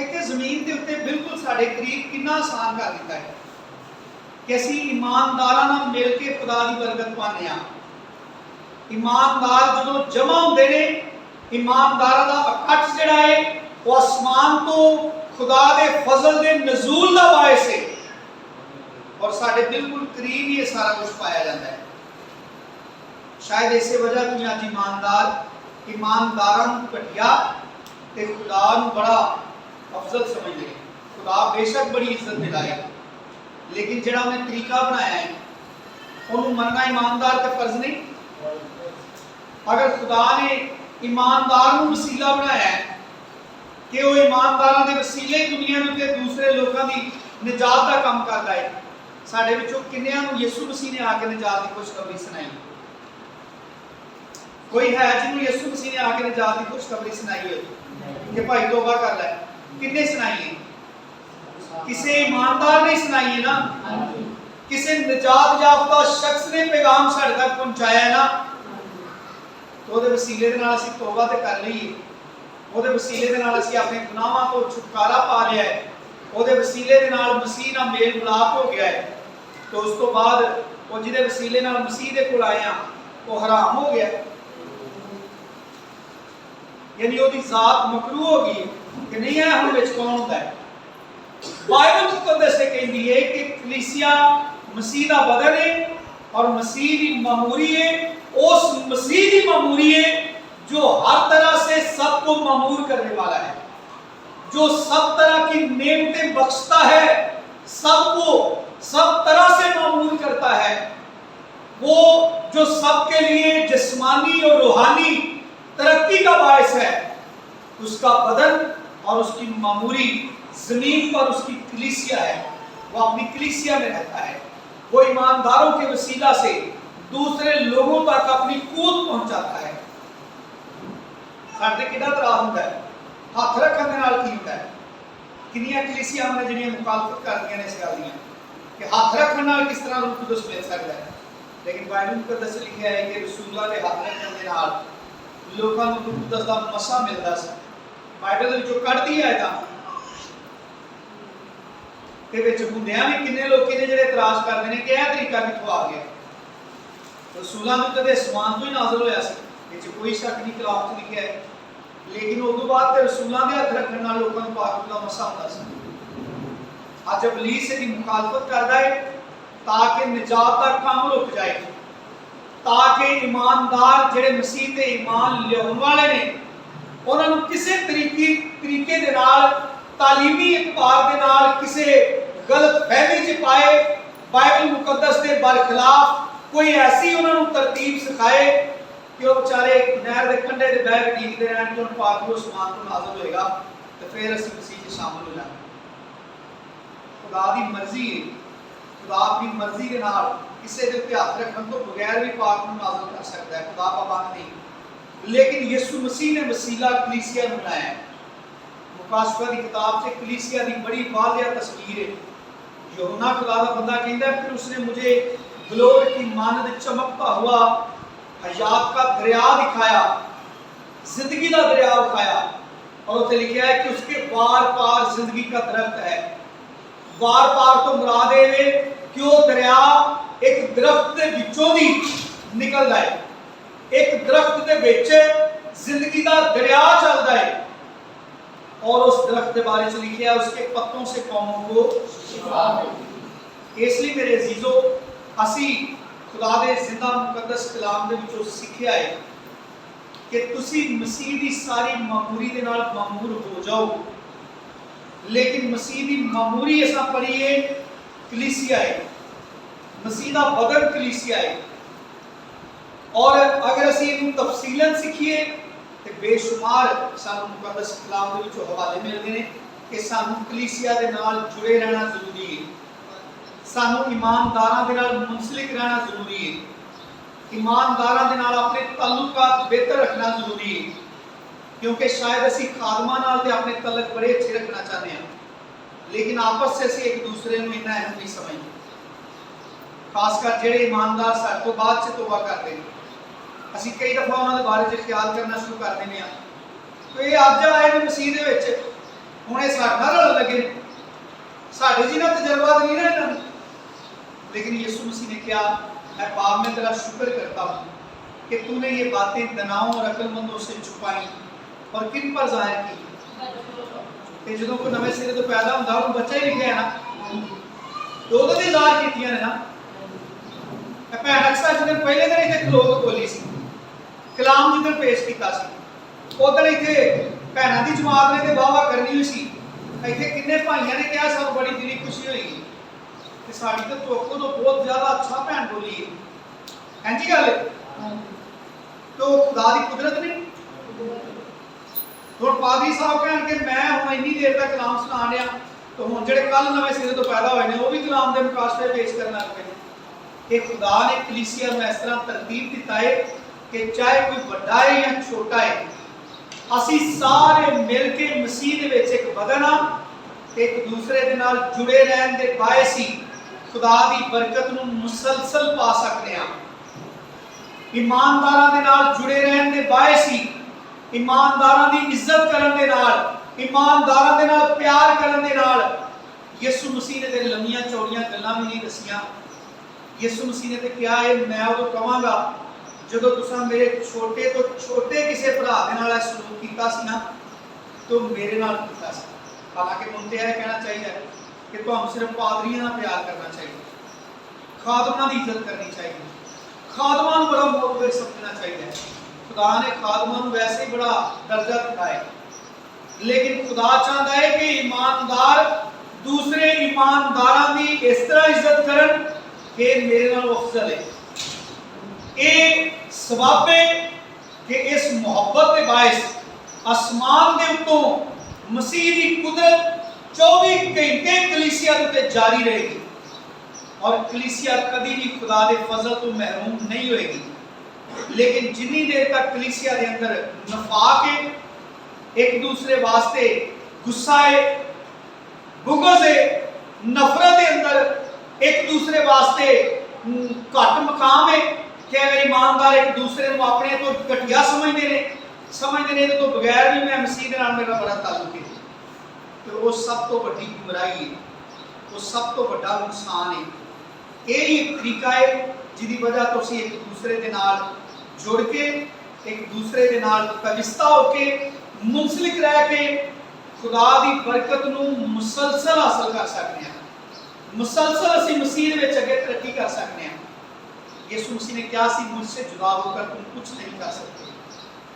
इत्थे जमीन के उत्ते बिल्कुल साडे करीब कितना आसान कर दिता है कि असीं ईमानदारां नाल मिल के खुदा की बरकत पाने आ। ईमानदार जदों जमा होंदे ने, ईमानदारां दा इकट्ठ जिहड़ा है वो आसमान तो खुदा दे फजल दे नज़ूल दा बायस है और साडे बिल्कुल करीब ही सारा कुछ पाया जाता है। शायद इस वजह तो अज ईमानदारां नूं घटिया ते खुदा नूं बड़ा अफजल समझ ले। खुदा बेशक बड़ी इज्जत दिलाए, लेकिन जिहड़ा उन्हें तरीका बनाया है उन्होंने मनना ईमानदार का फर्ज नहीं। अगर खुदा ने ईमानदार को वसीला बनाया है कि वो ईमानदारों के वसीले दुनिया के दूसरे लोगों की निजात का काम करता है, साढ़े विचों किन्नियां नूं यीशु मसीह ने आके निजात की खुशखबरी सुनाई? कोई है जिन्होंने यीशु मसीह ने आके निजात की खुशखबरी सुनाई हो? कि भाई तौबा कर ले। किन्ने सुनाई है? किसी ईमानदार ने सुनाई है ना, किसी निजात याफ्ता शख्स ने पैगाम साढ़े तक पहुंचाया ना, तो ਉਹਦੇ ਵਸੀਲੇ ਦੇ ਨਾਲ ਅਸੀਂ ਤੌਬਾ ਤੇ ਕਰ ਲਈ, ਉਹਦੇ ਵਸੀਲੇ ਦੇ ਨਾਲ ਅਸੀਂ ਆਪਣੇ ਗੁਨਾਹਾਂ ਤੋਂ ਛੁਟਕਾਰਾ ਪਾ ਲਿਆ ਹੈ, ਉਹਦੇ ਵਸੀਲੇ ਦੇ ਨਾਲ ਮਸੀਹ ਨਾਲ ਮੇਲ ਮਿਲਾਪ ਹੋ ਗਿਆ ਹੈ। तो उस तो बाद वो जिहदे वसीले नाल मसीह दे कोल आए आ वो हराम हो गया, यानी ਉਹਦੀ ਜ਼ਾत मकरू हो गई कि नहीं है हम विच कौन होता है। बाइबल मुकद्दस से कहती है कि कलीसिया मसीह दा बदन है और मसीह दी मामूरी है, उस मसीह दी मामूरी है जो हर तरह से सबको मामूर करने वाला है, जो सब तरह की नेमतें बख्शता है, सबको सब तरह से मामूल करता है, वो जो सबके लिए जिस्मानी और रूहानी तरक्की का बायस है, उसका बदन और उसकी मामूरी जमीन पर उसकी कलीसिया है। वो अपनी कलीसिया में रहता है, वो ईमानदारों के वसीला से दूसरे लोगों तक अपनी कूद पहुंचाता है। साडे कितना तराज होता है हाथ रखने के नाल की होता है। कितनी कलीसिया ने जिहड़ियां मुखालफत करदियां ने इस गल दी कि हाथ रखने नाल किस तरह रूह कुदस मिल सकता है, लेकिन बाइबल मुकद्दस लिखा है कि रसूलां दे हाथ रखने दे नाल लोकां नूं रूह कुदस दा मसा मिलदा सी। बाइबल दे विचों कढदी है तां ते विच हुंदियां भी किन्ने लोकी ने जिहड़े इतराज करदे ने कि यह तरीका कित्थों आ गया। रसूलां नूं कदे आसमान तो ही नाज़िल होया सी, इस कोई शक नहीं, कलाम च लिखिआ है, लेकिन उस तो बाद ते रसूलां दे हाथ रखने नाल लोकां नूं पाक दा मसा हुंदा सी। आज इबलीस इसकी मुखालफत करता है ताकि निजात का काम रुक जाए, ताकि ईमानदार जिहड़े मसीह ते ईमान लियाउण वाले ने उन्हां नूं किसी तरीके दे नाल तालीमी इतबार दे नाल किसी गलत फहमी च पाए, बाइबल मुकद्दस के बरखिलाफ कोई ऐसी उन्हां नूं तरतीब सिखाए कि वो बेचारे नहर के कंढे ते बैठ के ढीकदे रहण कि पाक वो आसमान तो नाज़िल होएगा तो फिर असीं मसीह च शामिल हो जाएंगे। खुदा दी मर्जी है, खुदा अपनी मर्जी के नाल किसी दे उत्ते हथ रखण तो बगैर भी पाक नूं नाज़िल कर सकता है, खुदा पाबंद नहीं। लेकिन यीशु मसीह ने वसीला कलीसिया नूं बनाया है। मुकाशफा दी किताब से कलीसिया दी बड़ी वाज़िह तस्वीर है। यूहन्ना खुदा दा बंदा कहता है फिर उसने मुझे ग्लोर की मानद चमकता हुआ हयात का दरिया दिखाया, जिंदगी का दरिया दिखाया, और उत्ते लिखा है कि उसके पार पार जिंदगी का दरख्त है। वार पार तो मुराद है कि वो दरिया एक दरख्त के विचों दी निकलदा है, एक दरख्त के विच जिंदगी का दरिया चलता है, और उस दरख्त के बारे में लिखा है उसके पत्तों से कौमों को शिफा है। इसलिए मेरे अजीजों असी खुदा दे जिंदा मुकद्दस कलाम दे विचों सीखिया है कि तुसी मसीह दी सारी मामूरी दे नाल मामूर हो जाओ, लेकिन मसीह दी मामूरी असा पढ़ी है कलीसिया है, मसीह दा बदन कलीसिया है। और अगर असी इनू तफसीलन सीखिए तो बेशुमार सानू मुकद्दस कलाम दे विचों हवाले मिलदे ने कि सानू कलीसिया दे नाल जुड़े रहना जरूरी है, सानू ईमानदारां दे नाल मुंसलिक रहना जरूरी है, ईमानदारां दे नाल अपने ताल्लुकात बेहतर रखना जरूरी है, क्योंकि शायद असी खादमां नाल ते अपने तल्लक बड़े अच्छे रखना चाहते हैं, लेकिन आपस से असी एक दूसरे को इन्ना अहम नहीं समझते। खासकर जेडे ईमानदार साडे तो बाद च तौबा करते हैं, असी कई दफा उन्हां दे बारे च ख्याल करना शुरू कर देने आ तो ये अज आए ने मसीह दे विच हुण ये साडा रल लगे साडे जिन्हां तजर्बा नहीं ना इन्हां, लेकिन यीशु मसीह ने कहा मैं बाप में तेरा शुक्र करता हूँ कि तूने ये बातें दनाओं और अक्लमंदों से छुपाई और किन पर जाहिर की। जो कोई नवे सिरे तो पैदा होंदा वो बच्चा ही लिखा है ना, तो उहदे ज़ाहिर कीतियां ने ना। भैन अक्सर जिस दिन पहले दिन इत्थे लोग बोली सी कलाम जिस दिन पेश किया सी उस दिन इत्थे भैनां दी जमात ने ते वाह वाह करनी हुई सी, इत्थे किन्ने भाइयां ने कहा सानू बड़ी दिली खुशी हुई कि साडी तो तवक्को तो बहुत ज्यादा अच्छा भैन बोली है, इंजी गल तो खुदा दी कुदरत नहीं। हुण पादरी साहब कहण कि मैं हुण इन्नी देर तक कलाम सुना रहा तो हुण जिहड़े कल नवे सिरे तो पैदा होए ने वो भी कलाम दे मुकाशफे पेश करन लग पए। कि खुदा ने कलीसिया में इस तरह तरतीब दिता है कि चाहे कोई बड़ा है या छोटा है, ਅਸੀਂ ਸਾਰੇ ਮਿਲ ਕੇ ਮਸੀਹ ਦੇ ਵਿੱਚ ਇੱਕ ਬਦਨ ਆ, ਇੱਕ ਦੂਸਰੇ ਦੇ ਨਾਲ ਜੁੜੇ ਰਹਿਣ ਦੇ ਬਾਇਸ ਹੀ ਖੁਦਾ ਦੀ ਬਰਕਤ ਨੂੰ ਮੁਸਲਸਲ ਪਾ ਸਕਦੇ ਹਾਂ। ईमानदारां दे नाल जुड़े रहन दे बायस ही, ईमानदारां दी इज्जत करन दे नाल, ईमानदारां दे नाल प्यार करन दे नाल यीशु मसीह ने ते लंबियां चौड़ियां गल्लां भी नहीं दसियां। यीशु मसीह ने ते क्या है, मैं उदों कहांगा जदों तुसां मेरे छोटे तो छोटे किसी भरा दे नाल सलूक कीता सी ना, तो मेरे नाल कीता सी। हालांकि मुझे यह कहना चाहिए कि तुहानूं सिर्फ पादरियां नाल प्यार करना चाहिए, खादमां दी इज्जत करनी चाहिए, खादमां बड़ा मोहब्बत समझना चाहिए। खुदा ने खादमां वैसे ही बड़ा दर्जा दिता है, लेकिन खुदा चाहता है कि ईमानदार दूसरे ईमानदारां दी इस तरह इज्जत करन कि मेरे नाल अफजल है। ये सबब है कि इस मोहब्बत के बायस आसमान के उत्तों मसीह की कुदरत 24 घंटे कलीसिया के उत्ते जारी रहेगी, और कलीसिया कभी भी खुदा के फजल तो महरूम नहीं होएगी। लेकिन जिन्नी देर तक कलीसिया के अंदर नफाक है, एक दूसरे वास्ते गुस्सा है, बुग़्ज़ है, नफरत के अंदर एक दूसरे वास्ते घट मकाम है कि अगर ईमानदार एक दूसरे को अपने तो घटिया समझते हैं तो बगैर भी मैं मसीह के नाल मेरा बड़ा ताल्लुक है, तो वो सब तो बड़ी गुमराही है, वो सब तो बड़ा नुकसान है। यही एक तरीका है जिसकी वजह तो असीं एक दूसरे के नाल जुड़ के, एक दूसरे के नाल पविस्ता होके, मुंसलिक रह के खुदा की बरकत नूं मुसलसल हासिल कर सकते हैं। मुसलसल असीं मसीह दे विच अगे तरक्की कर सकते हैं। यीशु मसीह ने कहा सी, मुझसे जुदा होकर तुम कुछ नहीं कर सकते।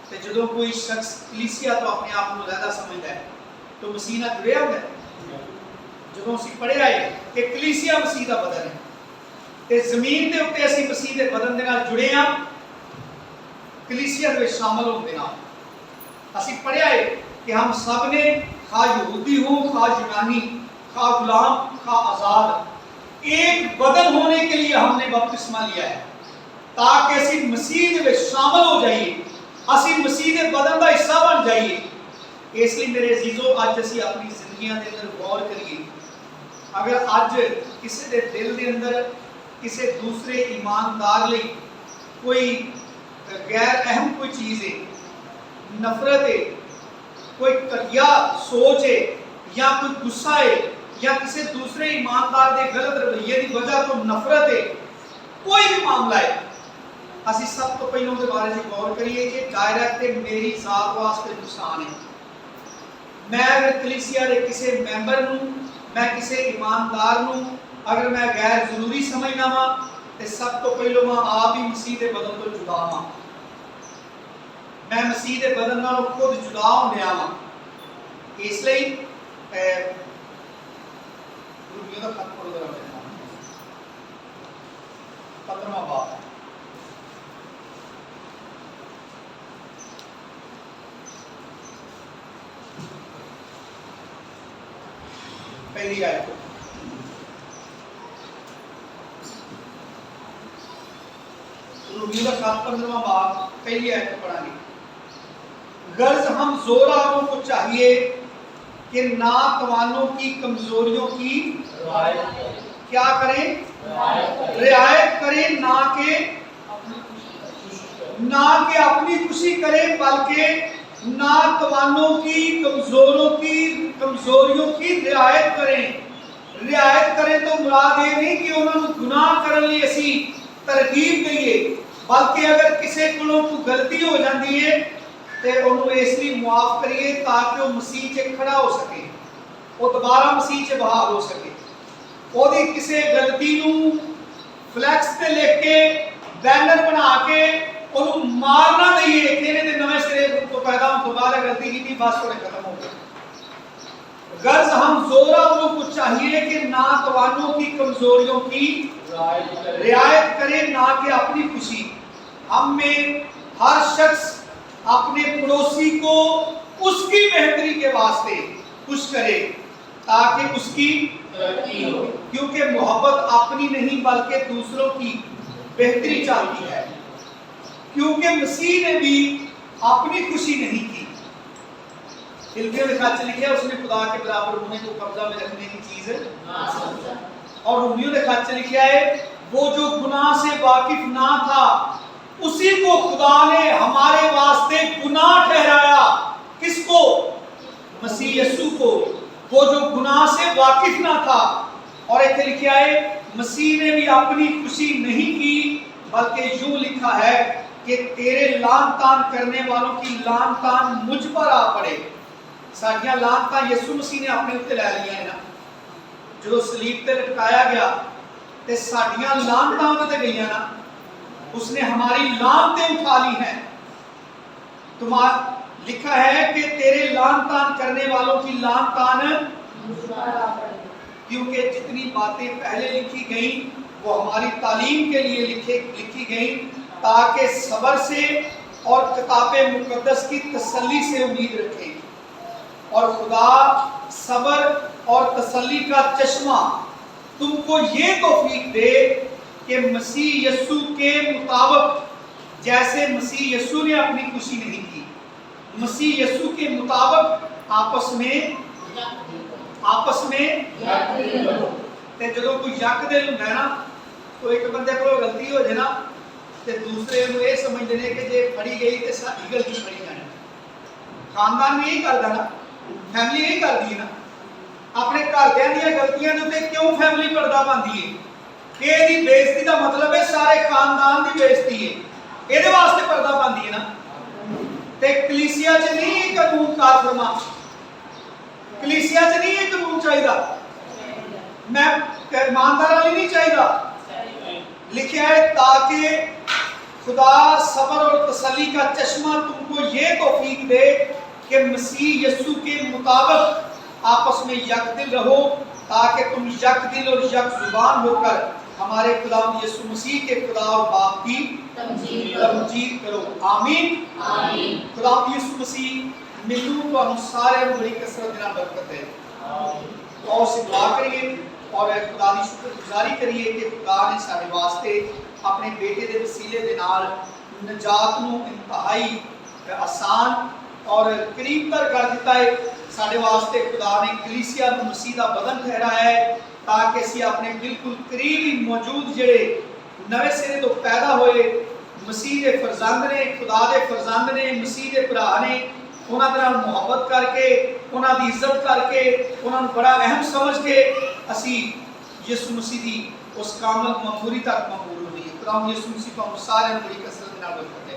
तो जदों कोई शख्स कलीसिया तो अपने आप को ज़्यादा समझता है तो मसीह नाल जुड़िया होंदा है। जदों असीं पढ़िया है कि कलीसिया मसीह का बदन है, ते ज़मीन के उत्ते असीं मसीह के बदन के नाल जुड़े हाँ, कलीसिया में शामिल होते हैं। असीं पढ़िया है कि हम सब ने, खा यहूदी हो, खा यूनानी, खा गुलाम, खा आज़ाद, एक बदन होने के लिए हमने बपतिस्मा लिया है, ताकि असीं मसीह में शामिल हो जाइए, असीं मसीह के बदन का हिस्सा बन जाइए। इसलिए मेरे अजीजों, अज असीं अपनी जिंदगियां के अंदर गौर करिए। अगर अज किसी के दिल के अंदर किसी दूसरे ईमानदार लिए कोई गैर अहम कोई चीज़ है, नफरत है, कोई घटिया सोच है, या कोई गुस्सा है, या किसी दूसरे ईमानदार के गलत रवैये की वजह तो नफरत है, कोई भी मामला है, असी सब तो पहले उसके बारे में गौर करिए कि डायरेक्ट मेरी जात वास्ते नुकसान है। मैं अगर कलीसिया के किसी मैंबर नूं, मैं किसी ईमानदार नूं अगर मैं गैर जरूरी समझना वा, तो सब तो पहले मैं आप ही मसीह के बदन तो जुदा हाँ, मैं मसीह के बदन नालों खुद जुदा हो गया वा। इसलिए का खत पढ़ो जरा, 15वां बाब, पहली आयत, का 15वां बाब पहली आयत पढ़ानी। गर्ज हम जोरावरों को चाहिए कि ना तवानों की कमजोरियों की क्या करें, रियायत करें, ना के अपनी खुशी करें, बल्कि ना तवानों की कमजोरियों की रियायत करें। रियायत करें तो मुराद ये नहीं कि उन्होंने गुनाह करने लिए असी तरकीब दईए, बल्कि अगर किसी को गलती हो जाती है तो उन्होंने इसलिए मुआफ करिए ताकि वो मसीह से खड़ा हो सके, वो दोबारा मसीह से बहाल हो सके। ओदी किसी गलती नूं फ्लैक्स ते लिख के बैनर बना के उन्होंने मारना दईए कि इन्हें नवे सिरे तो पैदा होने तो बाद गलती की बस थोड़े खत्म हो गए। गर्ज हम जोरावरों को चाहिए कि ना तवानों की कमजोरियों की रियायत करें, ना कि अपनी खुशी। हम में हर शख्स अपने पड़ोसी को उसकी बेहतरी के वास्ते खुश करे ताकि उसकी तरक्की हो, क्योंकि मोहब्बत अपनी नहीं बल्कि दूसरों की बेहतरी चाहती है। क्योंकि मसीह ने भी अपनी खुशी नहीं की हिल्कियों के खत लिखा उसने खुदा के बराबर होने को कब्जा में रखने की चीज है। और रोमियो ने खत लिखा है वो जो गुनाह से वाकिफ ना था उसी को खुदा ने हमारे वास्ते गुनाह ठहराया। किसको? मसीह यीशु को, वो जो गुनाह से वाकिफ ना था। और एक लिखा है मसीह ने भी अपनी खुशी नहीं की बल्कि यूं लिखा है कि तेरे लान तान करने वालों की लान तान मुझ पर आ पड़े। साडियां लान तान यीशु मसीह ने अपने उत्ते ले लिया है ना, जो सलीब पे लटकाया गया ते साडियां लान तान ते गईयां ना, उसने हमारी लानतें उठा ली हैं। तुम्हारा लिखा है कि तेरे लान तान करने वालों की लान तान, क्योंकि जितनी बातें पहले लिखी गई वो हमारी तालीम के लिए लिखी गई ताकि सब्र से और किताबे मुकद्दस की तसल्ली से उम्मीद रखें। और खुदा सब्र और तसल्ली का चश्मा तुमको ये तौफीक दे कि मसीह यीशु के मुताबिक, जैसे मसीह यीशु ने अपनी खुशी नहीं की, मसीह यीशु के मुताबिक आपस में ते जो कोई यक दिल हुंदा है ना, तो एक बंदे को गलती हो जाए ना ते दूसरे को ये समझते हैं कि जे फड़ी गई तो साडी गलती फड़ी जानी। खानदान भी यही करता ना, फैमिली यही करती है ना, अपने घरदियां दी गलतियां दे उत्ते क्यों फैमिली पर्दा पाती है? ये बेइज्जती का मतलब है सारे खानदान की बेइज्जती है, ये वास्ते पर्दा पाती है ना। ते कलीसिया च नहीं कानून कार फरमा, कलीसिया च नहीं ये कानून चाहिए, मैं ईमानदार वाली नहीं चाहिए। लिखा है ताकि खुदा सब्र और तसल्ली का चश्मा तुमको ये तौफीक दे कि मसीह यीशु के मुताबिक आपस में यकदिल रहो, ताकि तुम यकदिल और यक जुबान होकर हमारे खुदा यीशु मसीह के खुदा और बाप की तमजीद करो। आमीन। खुदा यीशु मसीह मिलू तो सारे बड़ी कसरत देना बरकत है। और से दुआ करिए और खुदा की शुक्रगुजारी करिए कि खुदा ने साडे वास्ते अपने बेटे के वसीले दे नाल नजात नूं इंतहाई आसान और करीब तर कर दिता है। साडे वास्ते खुदा ने कलीसिया नूं मसीह दा बदन ठहराया है ताकि असीं अपने बिल्कुल करीब ही मौजूद जिहड़े नवे सिरे तो पैदा होए मसीह के फरजंद ने, खुदा के फरजंद ने, मसीह के भरा ने, उन्हां दे नाल मुहब्बत करके, उन्हां दी इज्जत करके, उन्हां नूं बड़ा अहम समझ के असीं यीशु मसीह दी उस कामल मकबूली तक मकबूल होईए। खुदा यीशु मसीह को सारे बड़ी कसरत नाल बरकत दे।